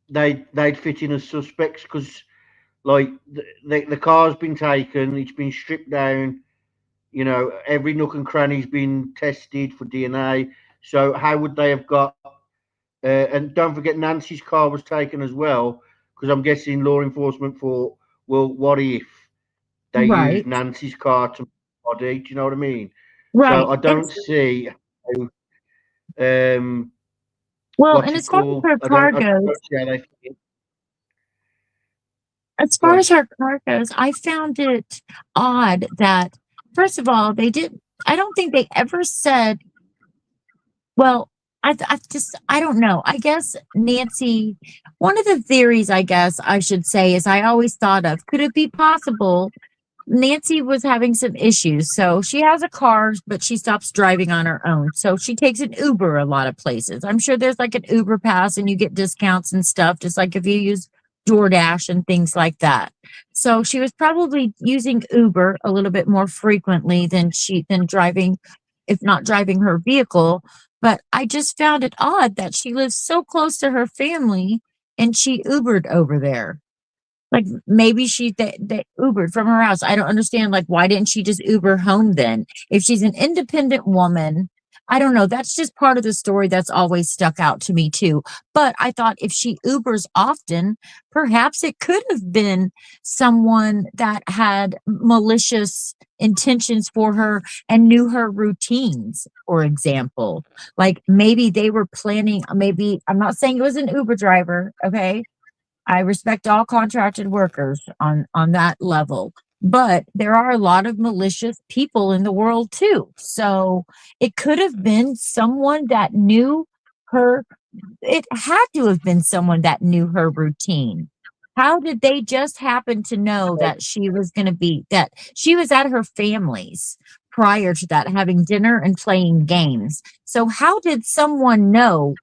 they'd fit in as suspects because like the car's been taken, it's been stripped down. You know, every nook and cranny's been tested for DNA. So how would they have got? And don't forget, Nancy's car was taken as well because I'm guessing law enforcement thought, well, what if they used Right, Nancy's car to body? Do you know what I mean? So right. I And don't see um well, what's and it as far as called? her car I don't goes, see how they fit in. as Go far on. as her car goes, I found it odd that, first of all, I don't think they ever said, well, I don't know. I guess Nancy, one of the theories, I guess I should say, is I always thought of, could it be possible Nancy was having some issues. So she has a car, but she stops driving on her own. So she takes an Uber a lot of places. I'm sure there's like an Uber pass and you get discounts and stuff, just like if you use DoorDash and things like that. So she was probably using Uber a little bit more frequently than driving, if not driving her vehicle. But I just found it odd that she lives so close to her family and she Ubered over there. Like maybe they Ubered from her house. I don't understand. Like, why didn't she just Uber home then? If she's an independent woman, I don't know. That's just part of the story that's always stuck out to me too. But I thought if she Ubers often, perhaps it could have been someone that had malicious intentions for her and knew her routines, for example. Like maybe they were planning, maybe I'm not saying it was an Uber driver, okay? I respect all contracted workers on that level. But there are a lot of malicious people in the world too. So it could have been someone that knew her. It had to have been someone that knew her routine. How did they just happen to know that that she was at her family's prior to that, having dinner and playing games? So how did someone know,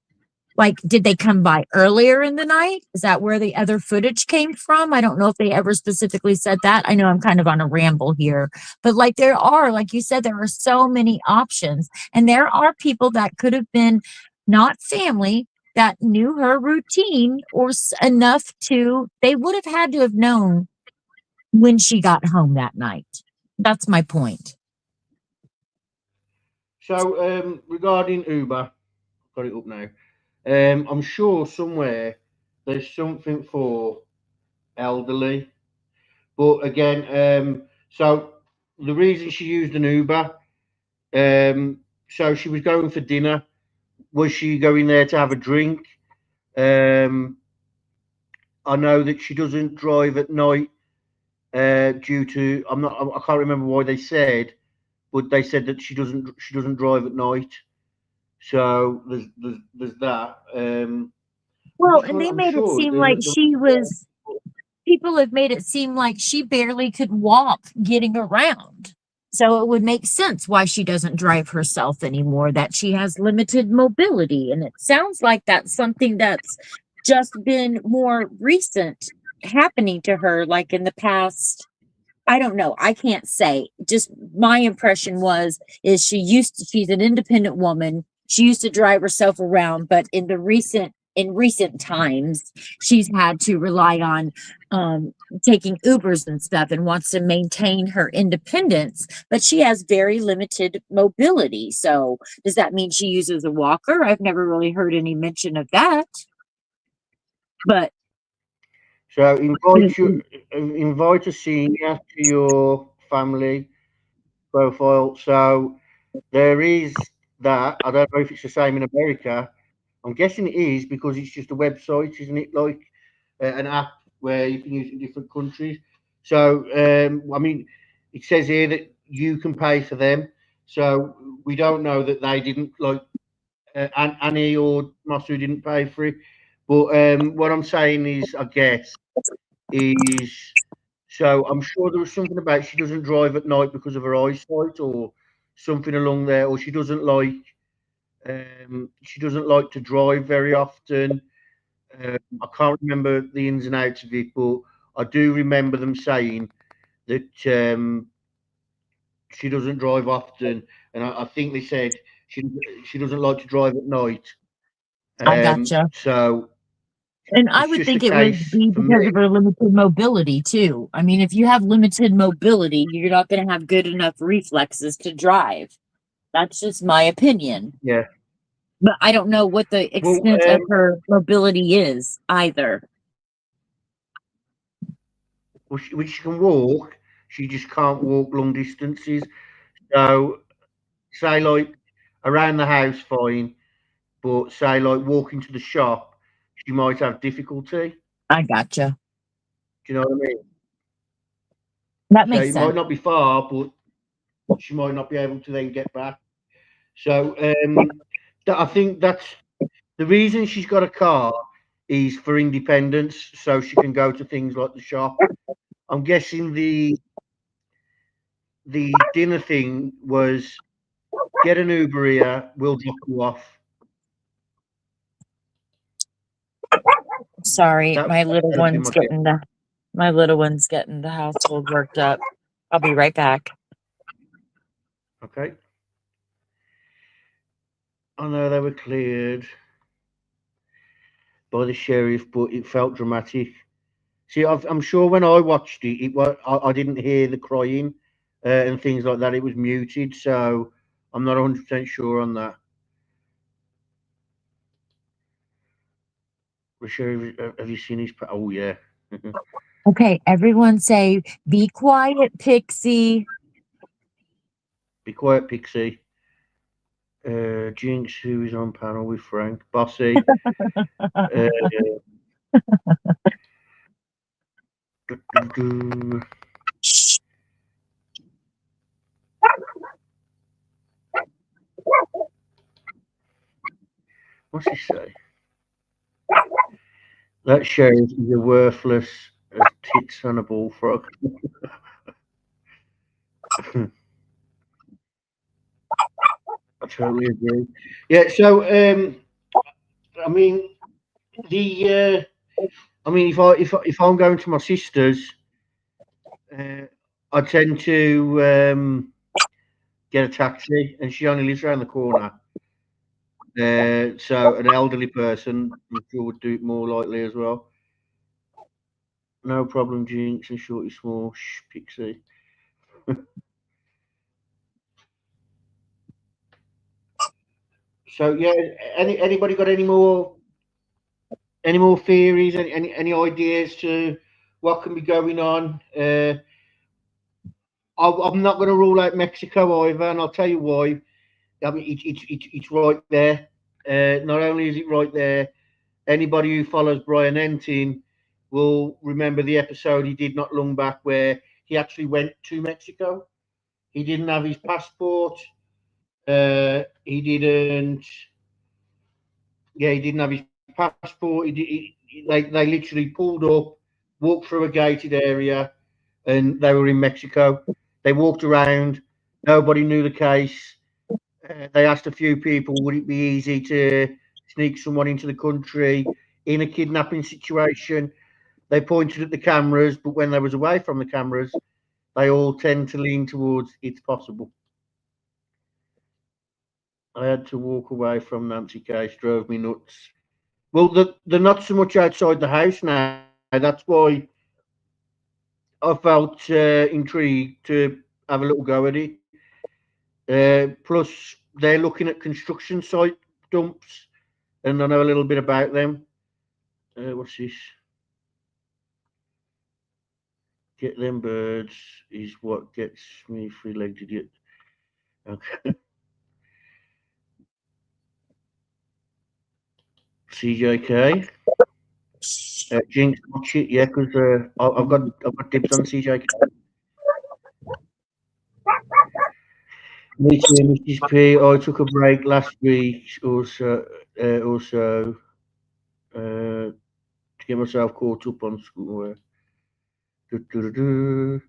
like, did they come by earlier in the night? Is that where the other footage came from? I don't know if they ever specifically said that. I know I'm kind of on a ramble here, but like there are, like you said, there are so many options. And there are people that could have been not family that knew her routine or enough to, they would have had to have known when she got home that night. That's my point. So regarding Uber, got it up now. I'm sure somewhere there's something for elderly, but again, so the reason she used an Uber, so she was going for dinner. Was she going there to have a drink? Um, I know that she doesn't drive at night due to I can't remember why they said, but they said that she doesn't drive at night. So there's that. Well, and they I'm made it sure seem like she was, people have made it seem like she barely could walk getting around. So it would make sense why she doesn't drive herself anymore, that she has limited mobility. And it sounds like that's something that's just been more recent happening to her, like in the past. I don't know. I can't say. Just my impression was is she's an independent woman. she used to drive herself around, but in recent times, she's had to rely on taking Ubers and stuff, and wants to maintain her independence, but she has very limited mobility. So does that mean she uses a walker? I've never really heard any mention of that. But So invite a senior to your family profile. So there is that. I don't know if it's the same in America. I'm guessing it is because it's just a website, isn't it? Like an app where you can use it in different countries. So I mean, it says here that you can pay for them. So we don't know that they didn't, like Annie or Masu didn't pay for it. But what I'm saying is, I guess, is so I'm sure there was something about she doesn't drive at night because of her eyesight or something along there, or she doesn't like to drive very often. I can't remember the ins and outs of it, but I do remember them saying that she doesn't drive often, and I think they said she doesn't like to drive at night. I gotcha. So And I it's would just a think it would case be for me. because of her limited mobility too. I mean, if you have limited mobility, you're not going to have good enough reflexes to drive. That's just my opinion. Yeah. But I don't know what the Well, extent of her mobility is either. when she can walk, she just can't walk long distances. So, say like around the house, fine, but say like walking to the shop, she might have difficulty. I gotcha. Do you know what I mean? That So makes it might sense. not be far, but she might not be able to then get back. So I think that's the reason she's got a car is for independence, so she can go to things like the shop. I'm guessing the dinner thing was get an Uber here, we'll drop you off. Sorry, That my little that'd be one's my guess. getting the household worked up. I'll be right back. Okay. I know they were cleared by the sheriff, but it felt dramatic. See, I'm sure when I watched it, I didn't hear the crying and things like that. It was muted, so I'm not 100% sure on that. The sheriff, have you seen his? Oh yeah. Okay, everyone say, be quiet, Pixie. Be quiet, Pixie. Jinx, who is on panel with Frank, Bossy. uh, what's he say? That sheriff is a worthless as tits on a bullfrog. I totally agree. Yeah, so I mean if I'm going to my sister's, uh, I tend to get a taxi, and she only lives around the corner. So an elderly person, I'm sure, would do it more likely as well. No problem, Jinx and Shorty Small. Shh, Pixie. So yeah, anybody got any more theories? Any ideas to what can be going on? I'm not going to rule out Mexico either, and I'll tell you why. I mean, it's right there. Not only is it right there, anybody who follows Brian Entin will remember the episode he did not long back where he actually went to Mexico. He didn't have his passport. He didn't. Yeah, he didn't have his passport. They literally pulled up, walked through a gated area, and they were in Mexico. They walked around. Nobody knew the case. They asked a few people, would it be easy to sneak someone into the country in a kidnapping situation? They pointed at the cameras, but when they was away from the cameras, they all tend to lean towards it's possible. I had to walk away from Nancy Case. Drove me nuts. Well, they're not so much outside the house now. That's why I felt intrigued to have a little go at it. Plus, they're looking at construction site dumps, and I know a little bit about them. What's this? Get them birds is what gets me three-legged idiot. Okay. CJK. Jinx, watch it, yeah, because I've got dibs on CJK. Me too, Mrs. P. I took a break last week or so to get myself caught up on schoolwork. Do.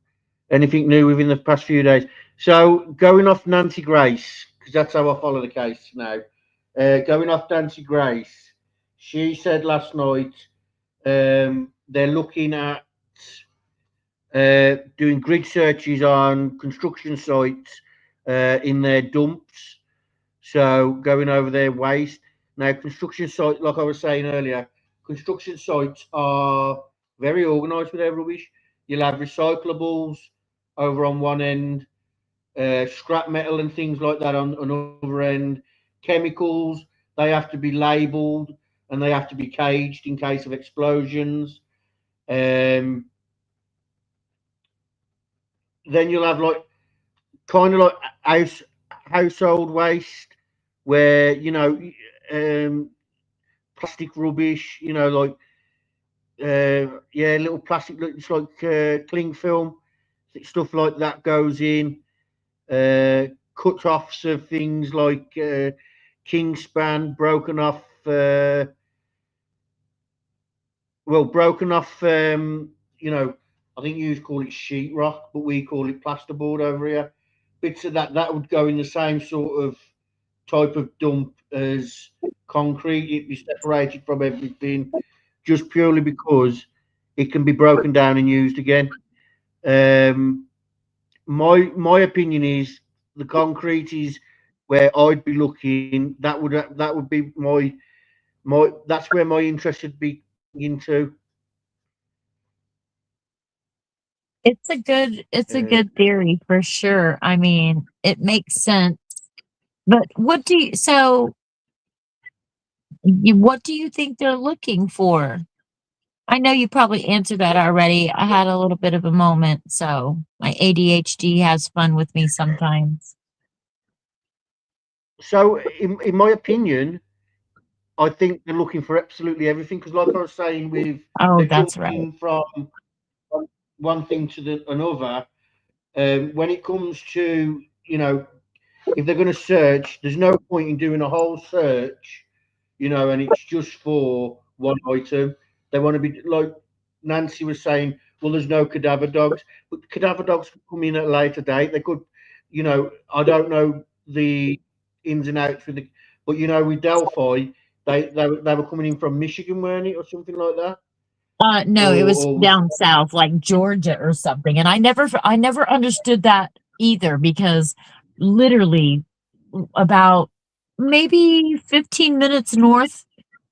Anything new within the past few days? So going off Nancy Grace, because that's how I follow the case now. Going off Nancy Grace, she said last night they're looking at doing grid searches on construction sites in their dumps. So going over their waste. Now, construction sites, like I was saying earlier, construction sites are very organised with their rubbish. You'll have recyclables over on one end, scrap metal and things like that on another end, chemicals, they have to be labelled and they have to be caged in case of explosions. Um, then you'll have like kind of like household waste where um, plastic rubbish, like little plastic, it's like cling film, stuff like that goes in. Cut offs of things like kingspan, broken off. I think you call it sheetrock, but we call it plasterboard over here. Bits of that would go in the same sort of type of dump as concrete. It'd be separated from everything just purely because it can be broken down and used again. Um, my opinion is the concrete is where I'd be looking. That would be my that's where my interest would be into. It's a Uh, good theory for sure. I mean, it makes sense. But what do you think they're looking for? I know you probably answered that already. I had a little bit of a moment, so my ADHD has fun with me sometimes. so, in my opinion, I think they're looking for absolutely everything because, like I was saying, Oh, they're that's right. jumping from one thing to another. When it comes to if they're going to search, there's no point in doing a whole search, and it's just for one item. They want to be like Nancy was saying. Well, there's no cadaver dogs, but cadaver dogs could come in at a later date. They could, I don't know the ins and outs with the, but with Delphi, they were coming in from Michigan, weren't it, or something like that, No, it was or was down south, like Georgia or something. And I never understood that either because literally about maybe 15 minutes north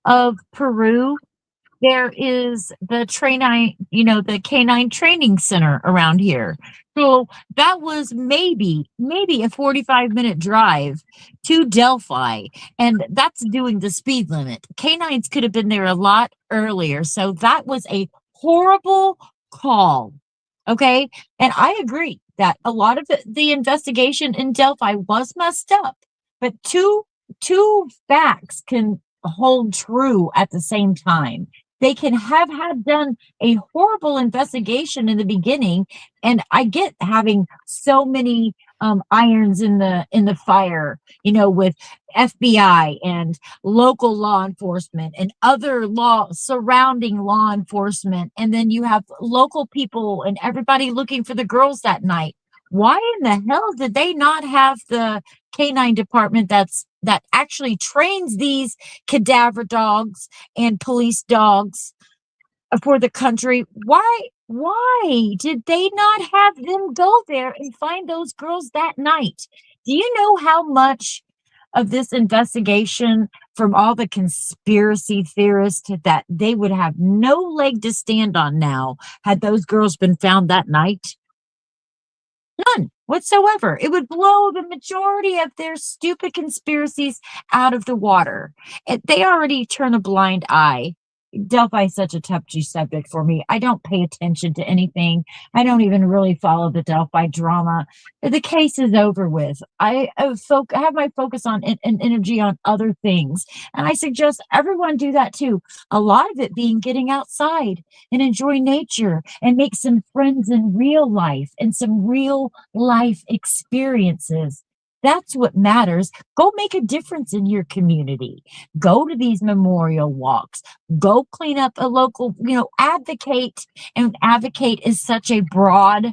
of Peru, there is the canine training center around here. So that was maybe a 45-minute drive to Delphi, and that's doing the speed limit. Canines could have been there a lot earlier. So that was a horrible call. Okay. And I agree that a lot of the investigation in Delphi was messed up, but two facts can hold true at the same time. They can have had done a horrible investigation in the beginning, and I get having so many irons in the fire, with FBI and local law enforcement and other law surrounding law enforcement, and then you have local people and everybody looking for the girls that night. Why in the hell did they not have the canine department that actually trains these cadaver dogs and police dogs for the country? Why did they not have them go there and find those girls that night? Do you know how much of this investigation from all the conspiracy theorists that they would have no leg to stand on now had those girls been found that night? None whatsoever. It would blow the majority of their stupid conspiracies out of the water. They already turn a blind eye. Delphi is such a touchy subject for me. I don't pay attention to anything. I don't even really follow the Delphi drama. The case is over with. I have my focus on and energy on other things. And I suggest everyone do that too. A lot of it being getting outside and enjoy nature and make some friends in real life and some real life experiences. That's what matters. Go make a difference in your community. Go to these memorial walks. Go clean up a local, advocate. And advocate is such a broad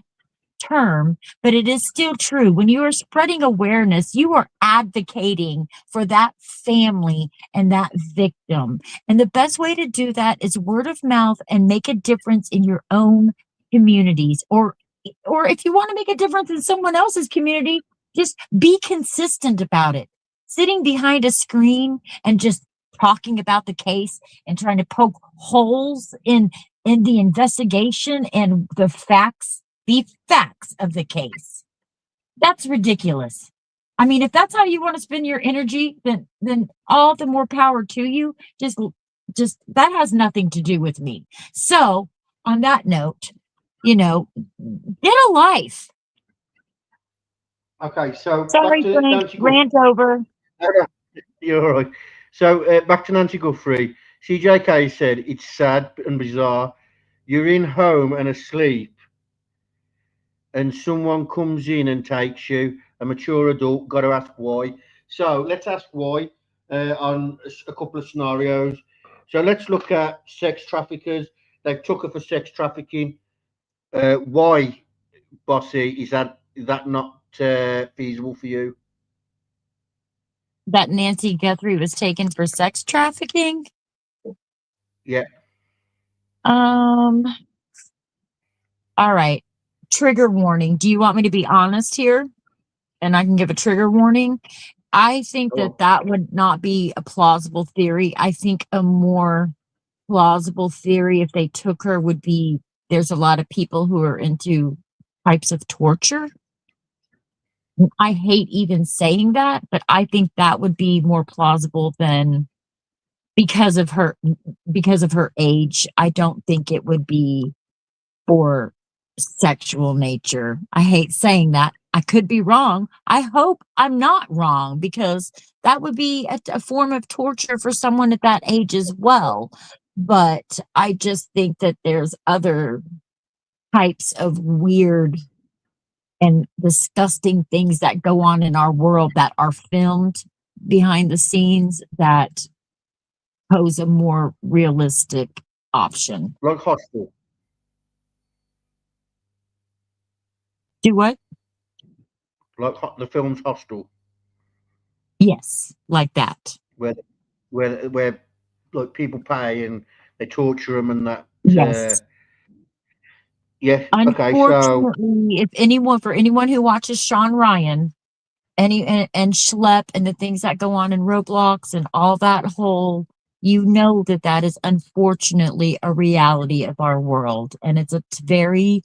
term, but it is still true. When you are spreading awareness, you are advocating for that family and that victim. And the best way to do that is word of mouth and make a difference in your own communities. Or if you want to make a difference in someone else's community, just be consistent about it. Sitting behind a screen and just talking about the case and trying to poke holes in the investigation and the facts of the case. That's ridiculous. I mean, if that's how you want to spend your energy, then all the more power to you. Just that has nothing to do with me. So, on that note, get a life. Okay, so Sorry, back to Frank, Nancy rant Guthrie. over. You're all right. So back to Nancy Guthrie. CJK said it's sad and bizarre. You're in home and asleep, and someone comes in and takes you. A mature adult. Got to ask why. So let's ask why on a couple of scenarios. So let's look at sex traffickers. They took her for sex trafficking. Why, Bossy? Is that not feasible for you? That Nancy Guthrie was taken for sex trafficking? Yeah. All right. Trigger warning. Do you want me to be honest here? And I can give a trigger warning. I think that would not be a plausible theory. I think a more plausible theory, if they took her, would be there's a lot of people who are into types of torture. I hate even saying that, but I think that would be more plausible than because of her age. I don't think it would be for sexual nature. I hate saying that. I could be wrong. I hope I'm not wrong, because that would be a form of torture for someone at that age as well. But I just think that there's other types of weird and disgusting things that go on in our world that are filmed behind the scenes that pose a more realistic option. Like Hostel. Do what? Like the film's Hostel, Yes, like that. where like people pay and they torture them and that. Yes. Yeah. Okay. So Unfortunately, for anyone who watches Sean Ryan and Schlep and the things that go on in Roblox and all that whole, that is unfortunately a reality of our world. And it's a very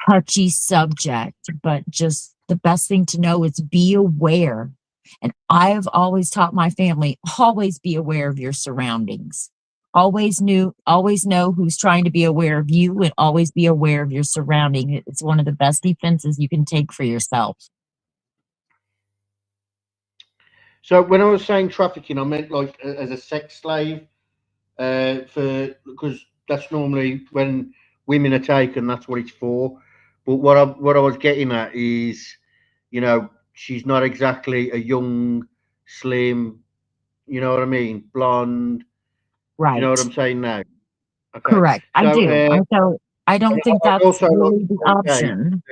touchy subject, but just the best thing to know is be aware. And I've always taught my family, always be aware of your surroundings. Always know who's trying to be aware of you, and always be aware of your surrounding. It's one of the best defenses you can take for yourself. So when I was saying trafficking, I meant like as a sex slave, because that's normally when women are taken. That's what it's for. But what I was getting at is, she's not exactly a young, slim. You know what I mean? Blonde. Do Right. you know what I'm saying now? Okay. Correct. I do. I don't think that's also really the option.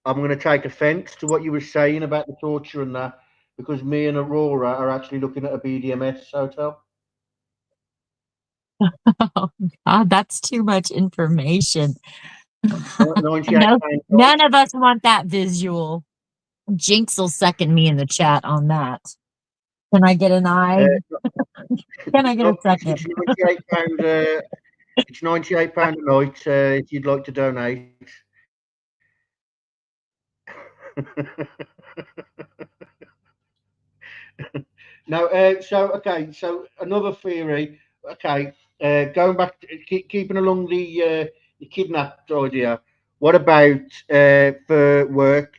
I'm going to take offence to what you were saying about the torture and that, because me and Aurora are actually looking at a BDMS hotel. Oh, God, that's too much information. No, none of us want that visual. Jinx will second me in the chat on that. Can I get an Uh, eye? Can I get a it's second? £98. It's £98 a night if you'd like to donate. No, so another theory. Okay, going back, keeping along the kidnapped idea. What about for work?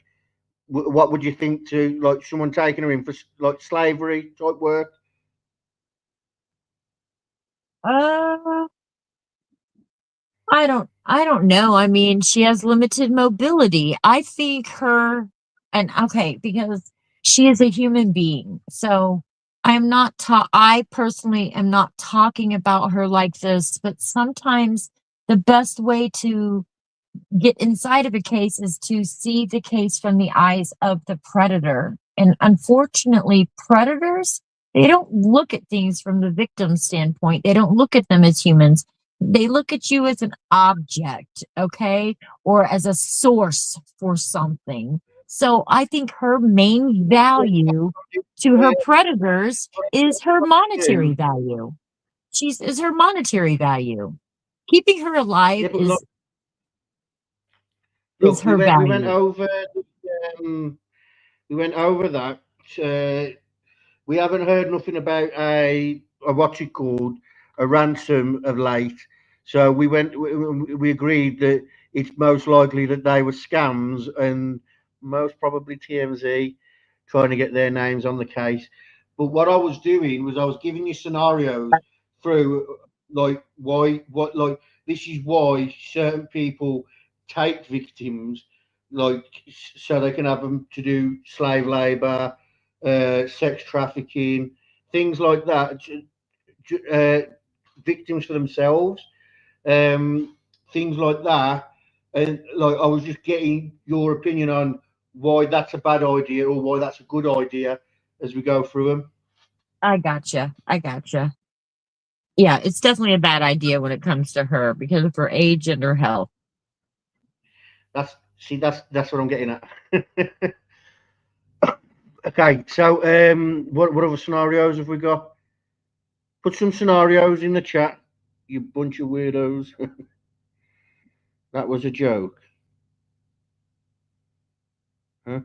What would you think to like someone taking her in for like slavery type work? Uh, I don't know. I mean, she has limited mobility. I think her and okay, because she is a human being. So I personally am not talking about her like this, but sometimes the best way to get inside of a case is to see the case from the eyes of the predator. And unfortunately, predators, they don't look at things from the victim standpoint. They don't look at them as humans. They look at you as an object, okay, or as a source for something. So I think her main value to her predators is her monetary value. She's is her monetary value. Keeping her alive Yeah, but look, is we her went value. over um, we went over that. Uh, we haven't heard nothing about a what's it called, a ransom of late. So we agreed that it's most likely that they were scams and most probably TMZ trying to get their names on the case. But what I was doing was I was giving you scenarios through like why what like this is why certain people take victims like so they can have them to do slave labor, sex trafficking, things like that, uh, victims for themselves, um, things like that. And like I was just getting your opinion on why that's a bad idea or why that's a good idea as we go through them. I gotcha. I gotcha. Yeah, it's definitely a bad idea when it comes to her because of her age and her health. That's what I'm getting at. Okay, so what other scenarios have we got? Put some scenarios in the chat, you bunch of weirdos. That was a joke. Huh?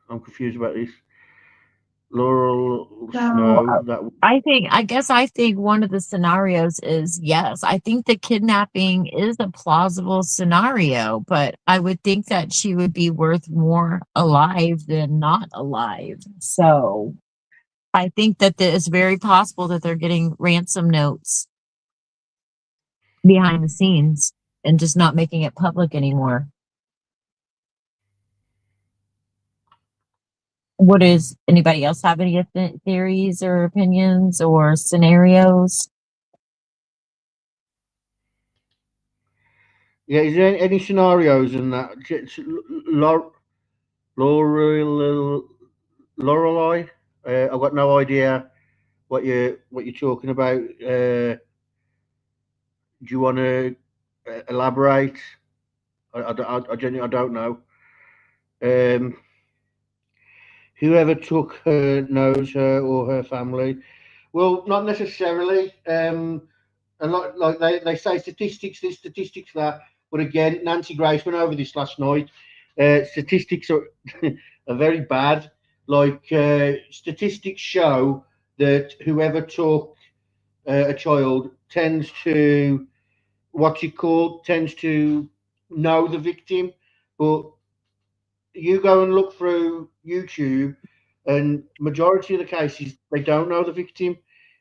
I'm confused about this. Laurel So Snow. That I think one of the scenarios is yes, I think the kidnapping is a plausible scenario, but I would think that she would be worth more alive than not alive. So I think that it's very possible that they're getting ransom notes behind the scenes and just not making it public anymore. What is anybody else have any theories or opinions or scenarios? yeah. Is there any scenarios in that? Laurel Lorelei. I've got no idea what you're talking about. Do you want to elaborate? I genuinely I don't know. Um, whoever took her knows her or her family. Well, not necessarily. And like they say statistics this, statistics that. But again, Nancy Grace went over this last night. Statistics are are very bad. Like statistics show that whoever took a child tends to what's it called tends to know the victim, but you go and look through YouTube, and majority of the cases they don't know the victim.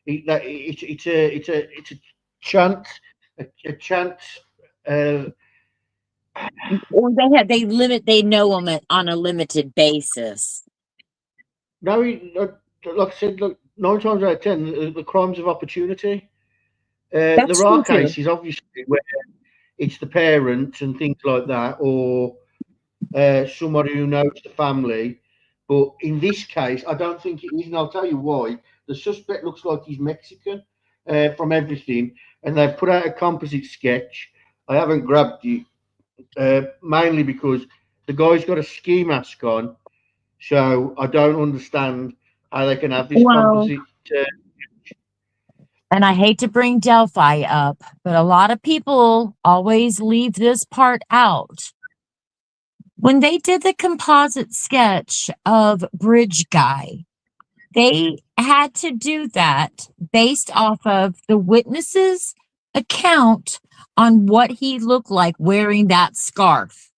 It's a chance, a chance. Uh, Or they know them on a limited basis. no, like I said, look, 9 times out of 10, the crimes of opportunity. That's There are true too. cases, obviously, where it's the parents and things like that, or somebody who knows the family. But in this case, I don't think it is, and I'll tell you why. The suspect looks like he's Mexican from everything, and they've put out a composite sketch I haven't grabbed it mainly because the guy's got a ski mask on, so I don't understand how they can have this Well, composite. and I hate to bring Delphi up, but a lot of people always leave this part out. When they did the composite sketch of Bridge Guy, they had to do that based off of the witness's account on what he looked like wearing that scarf.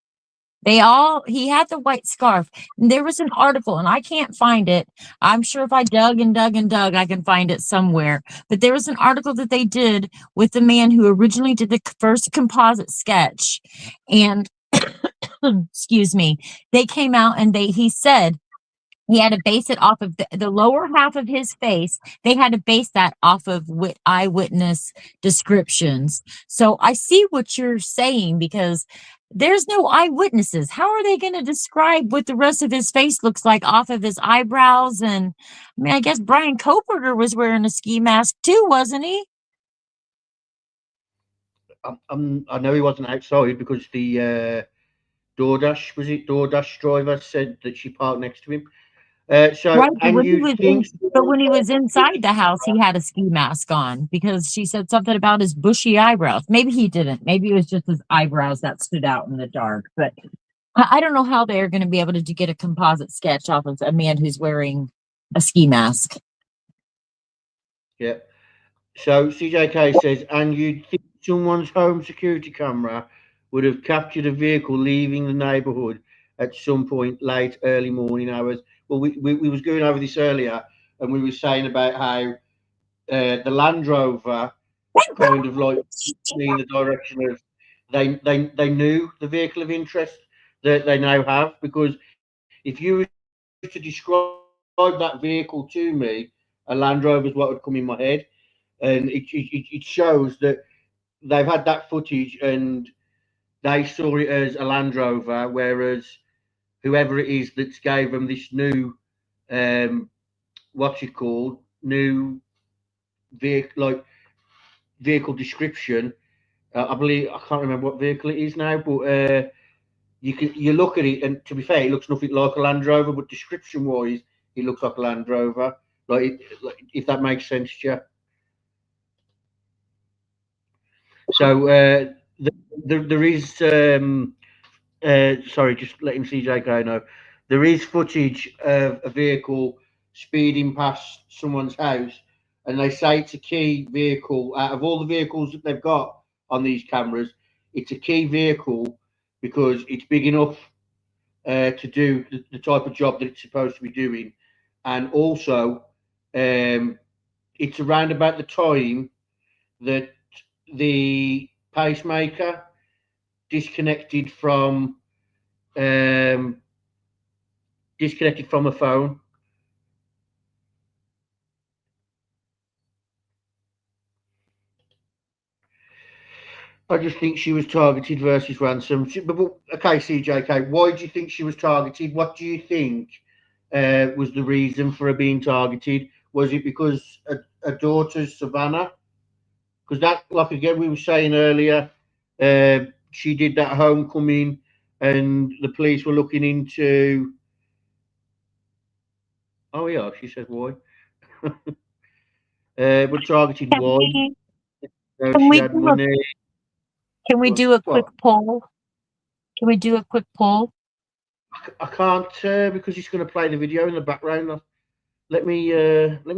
He had the white scarf. And there was an article, and I can't find it. I'm sure if I dug and dug and dug, I can find it somewhere. But there was an article that they did with the man who originally did the first composite sketch. And excuse me, they came out and he said he had to base it off of the lower half of his face. They had to base that off of eyewitness descriptions. So I see what you're saying because there's no eyewitnesses. How are they going to describe what the rest of his face looks like off of his eyebrows? And I mean, I guess Brian Koperger was wearing a ski mask too, wasn't he? I know he wasn't outside because the DoorDash driver said that she parked next to him. Right, but And you think when he was inside the house, he had a ski mask on because she said something about his bushy eyebrows. Maybe he didn't. Maybe it was just his eyebrows that stood out in the dark. But I don't know how they're going to be able to get a composite sketch off of a man who's wearing a ski mask. yeah. So CJK says, and you'd think someone's home security camera would have captured a vehicle leaving the neighbourhood at some point late early morning hours. Well, we was going over this earlier, and we were saying about how the Land Rover kind of like in the direction of they knew the vehicle of interest that they now have, because if you were to describe that vehicle to me, a Land Rover is what would come in my head, and it shows that they've had that footage and they saw it as a Land Rover, whereas whoever it is that's gave them this new what's it called, new vehicle, like vehicle description. I believe I can't remember what vehicle it is now, but you look at it, and to be fair, it looks nothing like a Land Rover, but description wise, it looks like a Land Rover. Like if that makes sense to you. So there is sorry, just letting CJK know, there is footage of a vehicle speeding past someone's house, and they say it's a key vehicle. Out of all the vehicles that they've got on these cameras, it's a key vehicle because it's big enough to do the type of job that it's supposed to be doing, and also it's around about the time that the pacemaker disconnected from um, disconnected from a phone. I just think she was targeted versus ransom. Okay, CJK, why do you think she was targeted? What do you think was the reason for her being targeted? Was it because a daughter's Savannah? Because that, like again, we were saying earlier, she did that homecoming, and the police were looking into. Oh yeah, she said why. We're targeted Can why? we, can She we had do a money. can we do a quick What? poll? Can we do a quick poll? I can't because it's going to play the video in the background. Let me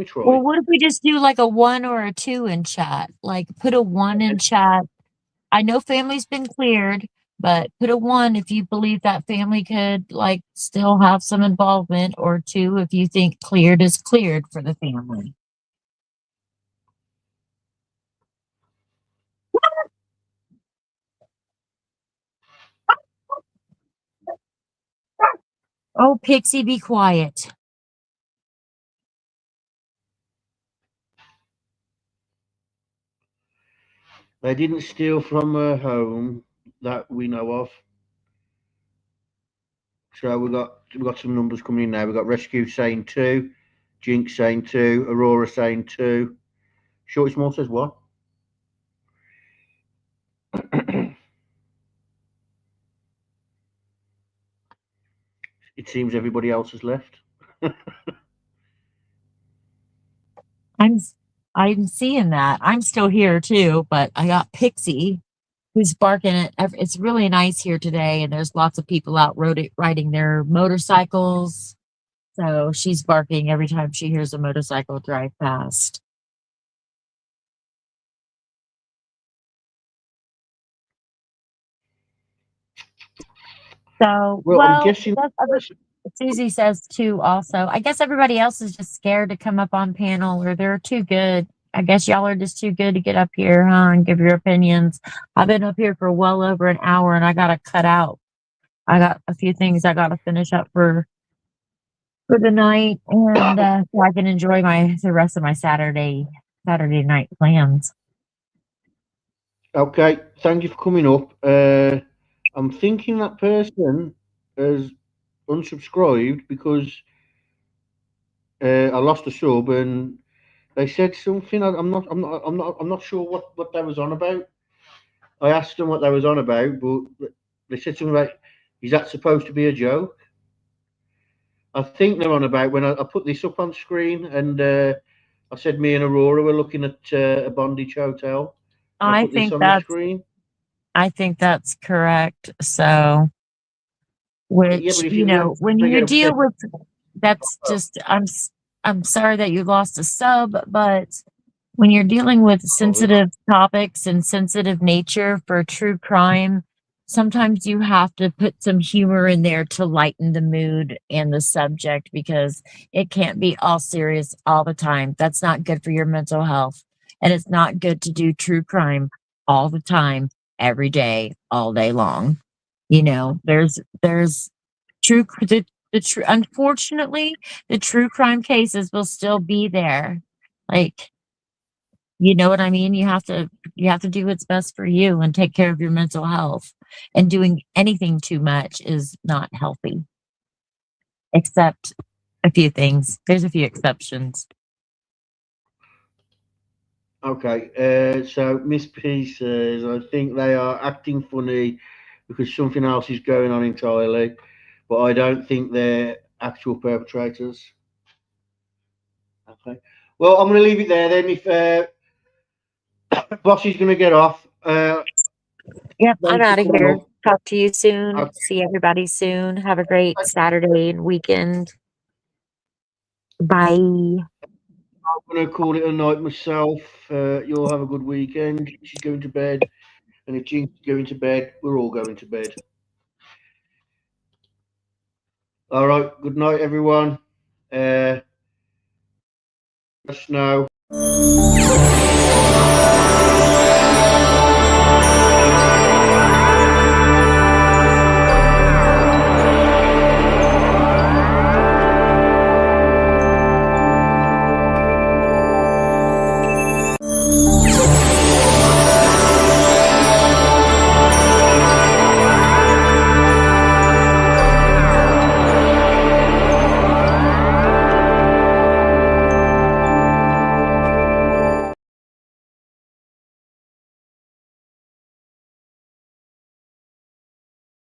try. Well, what if we just do like a 1 or a 2 in chat? Like put a 1 in chat. I know family's been cleared, but put a 1 if you believe that family could like still have some involvement, or 2 if you think cleared is cleared for the family. Oh, Pixie, be quiet. They didn't steal from her home that we know of. So we got some numbers coming in now. We got Rescue saying 2, Jinx saying 2, Aurora saying 2. Shorty Small says what? it seems everybody else has left. I'm seeing that. I'm still here too, but I got Pixie who's barking at it's really nice here today, and there's lots of people out riding their motorcycles. So she's barking every time she hears a motorcycle drive past. So, Well, I'm well, guessing. Susie says too also. I guess everybody else is just scared to come up on panel, or they're too good. I guess y'all are just too good to get up here, huh, and give your opinions. I've been up here for well over an hour, and I gotta cut out. I got a few things I gotta finish up for the night, and so I can enjoy the rest of my Saturday night plans. Okay, thank you for coming up. I'm thinking that person has unsubscribed because I lost a sub and they said something. I'm not sure what that was on about. I asked them what that was on about, but they said something about, is that supposed to be a joke? I think they're on about when I put this up on screen and I said me and Aurora were looking at a bondage hotel. I put this on the screen. I think that's correct. So, Yeah, which, but if you when you deal with, that's just, I'm sorry that you lost a sub, but when you're dealing with sensitive topics and sensitive nature for true crime, sometimes you have to put some humor in there to lighten the mood and the subject, because it can't be all serious all the time. That's not good for your mental health. And it's not good to do true crime all the time, every day, all day long. There's unfortunately, the true crime cases will still be there. Like, you know what I mean? You have to do what's best for you and take care of your mental health. And doing anything too much is not healthy. Except a few things. There's a few exceptions. Okay, so Miss P says, I think they are acting funny because something else is going on entirely, but I don't think they're actual perpetrators. Okay. Well, I'm going to leave it there then. If Boss is going to get off, Yep, I'm thanks for out of coming here. up. Talk to you soon. Okay. See everybody soon. Have a great Saturday and weekend. Bye. I'm going to call it a night myself. You'll have a good weekend. She's going to bed. And if Jinx is going to bed, we're all going to bed. All right. Good night, everyone. Just now.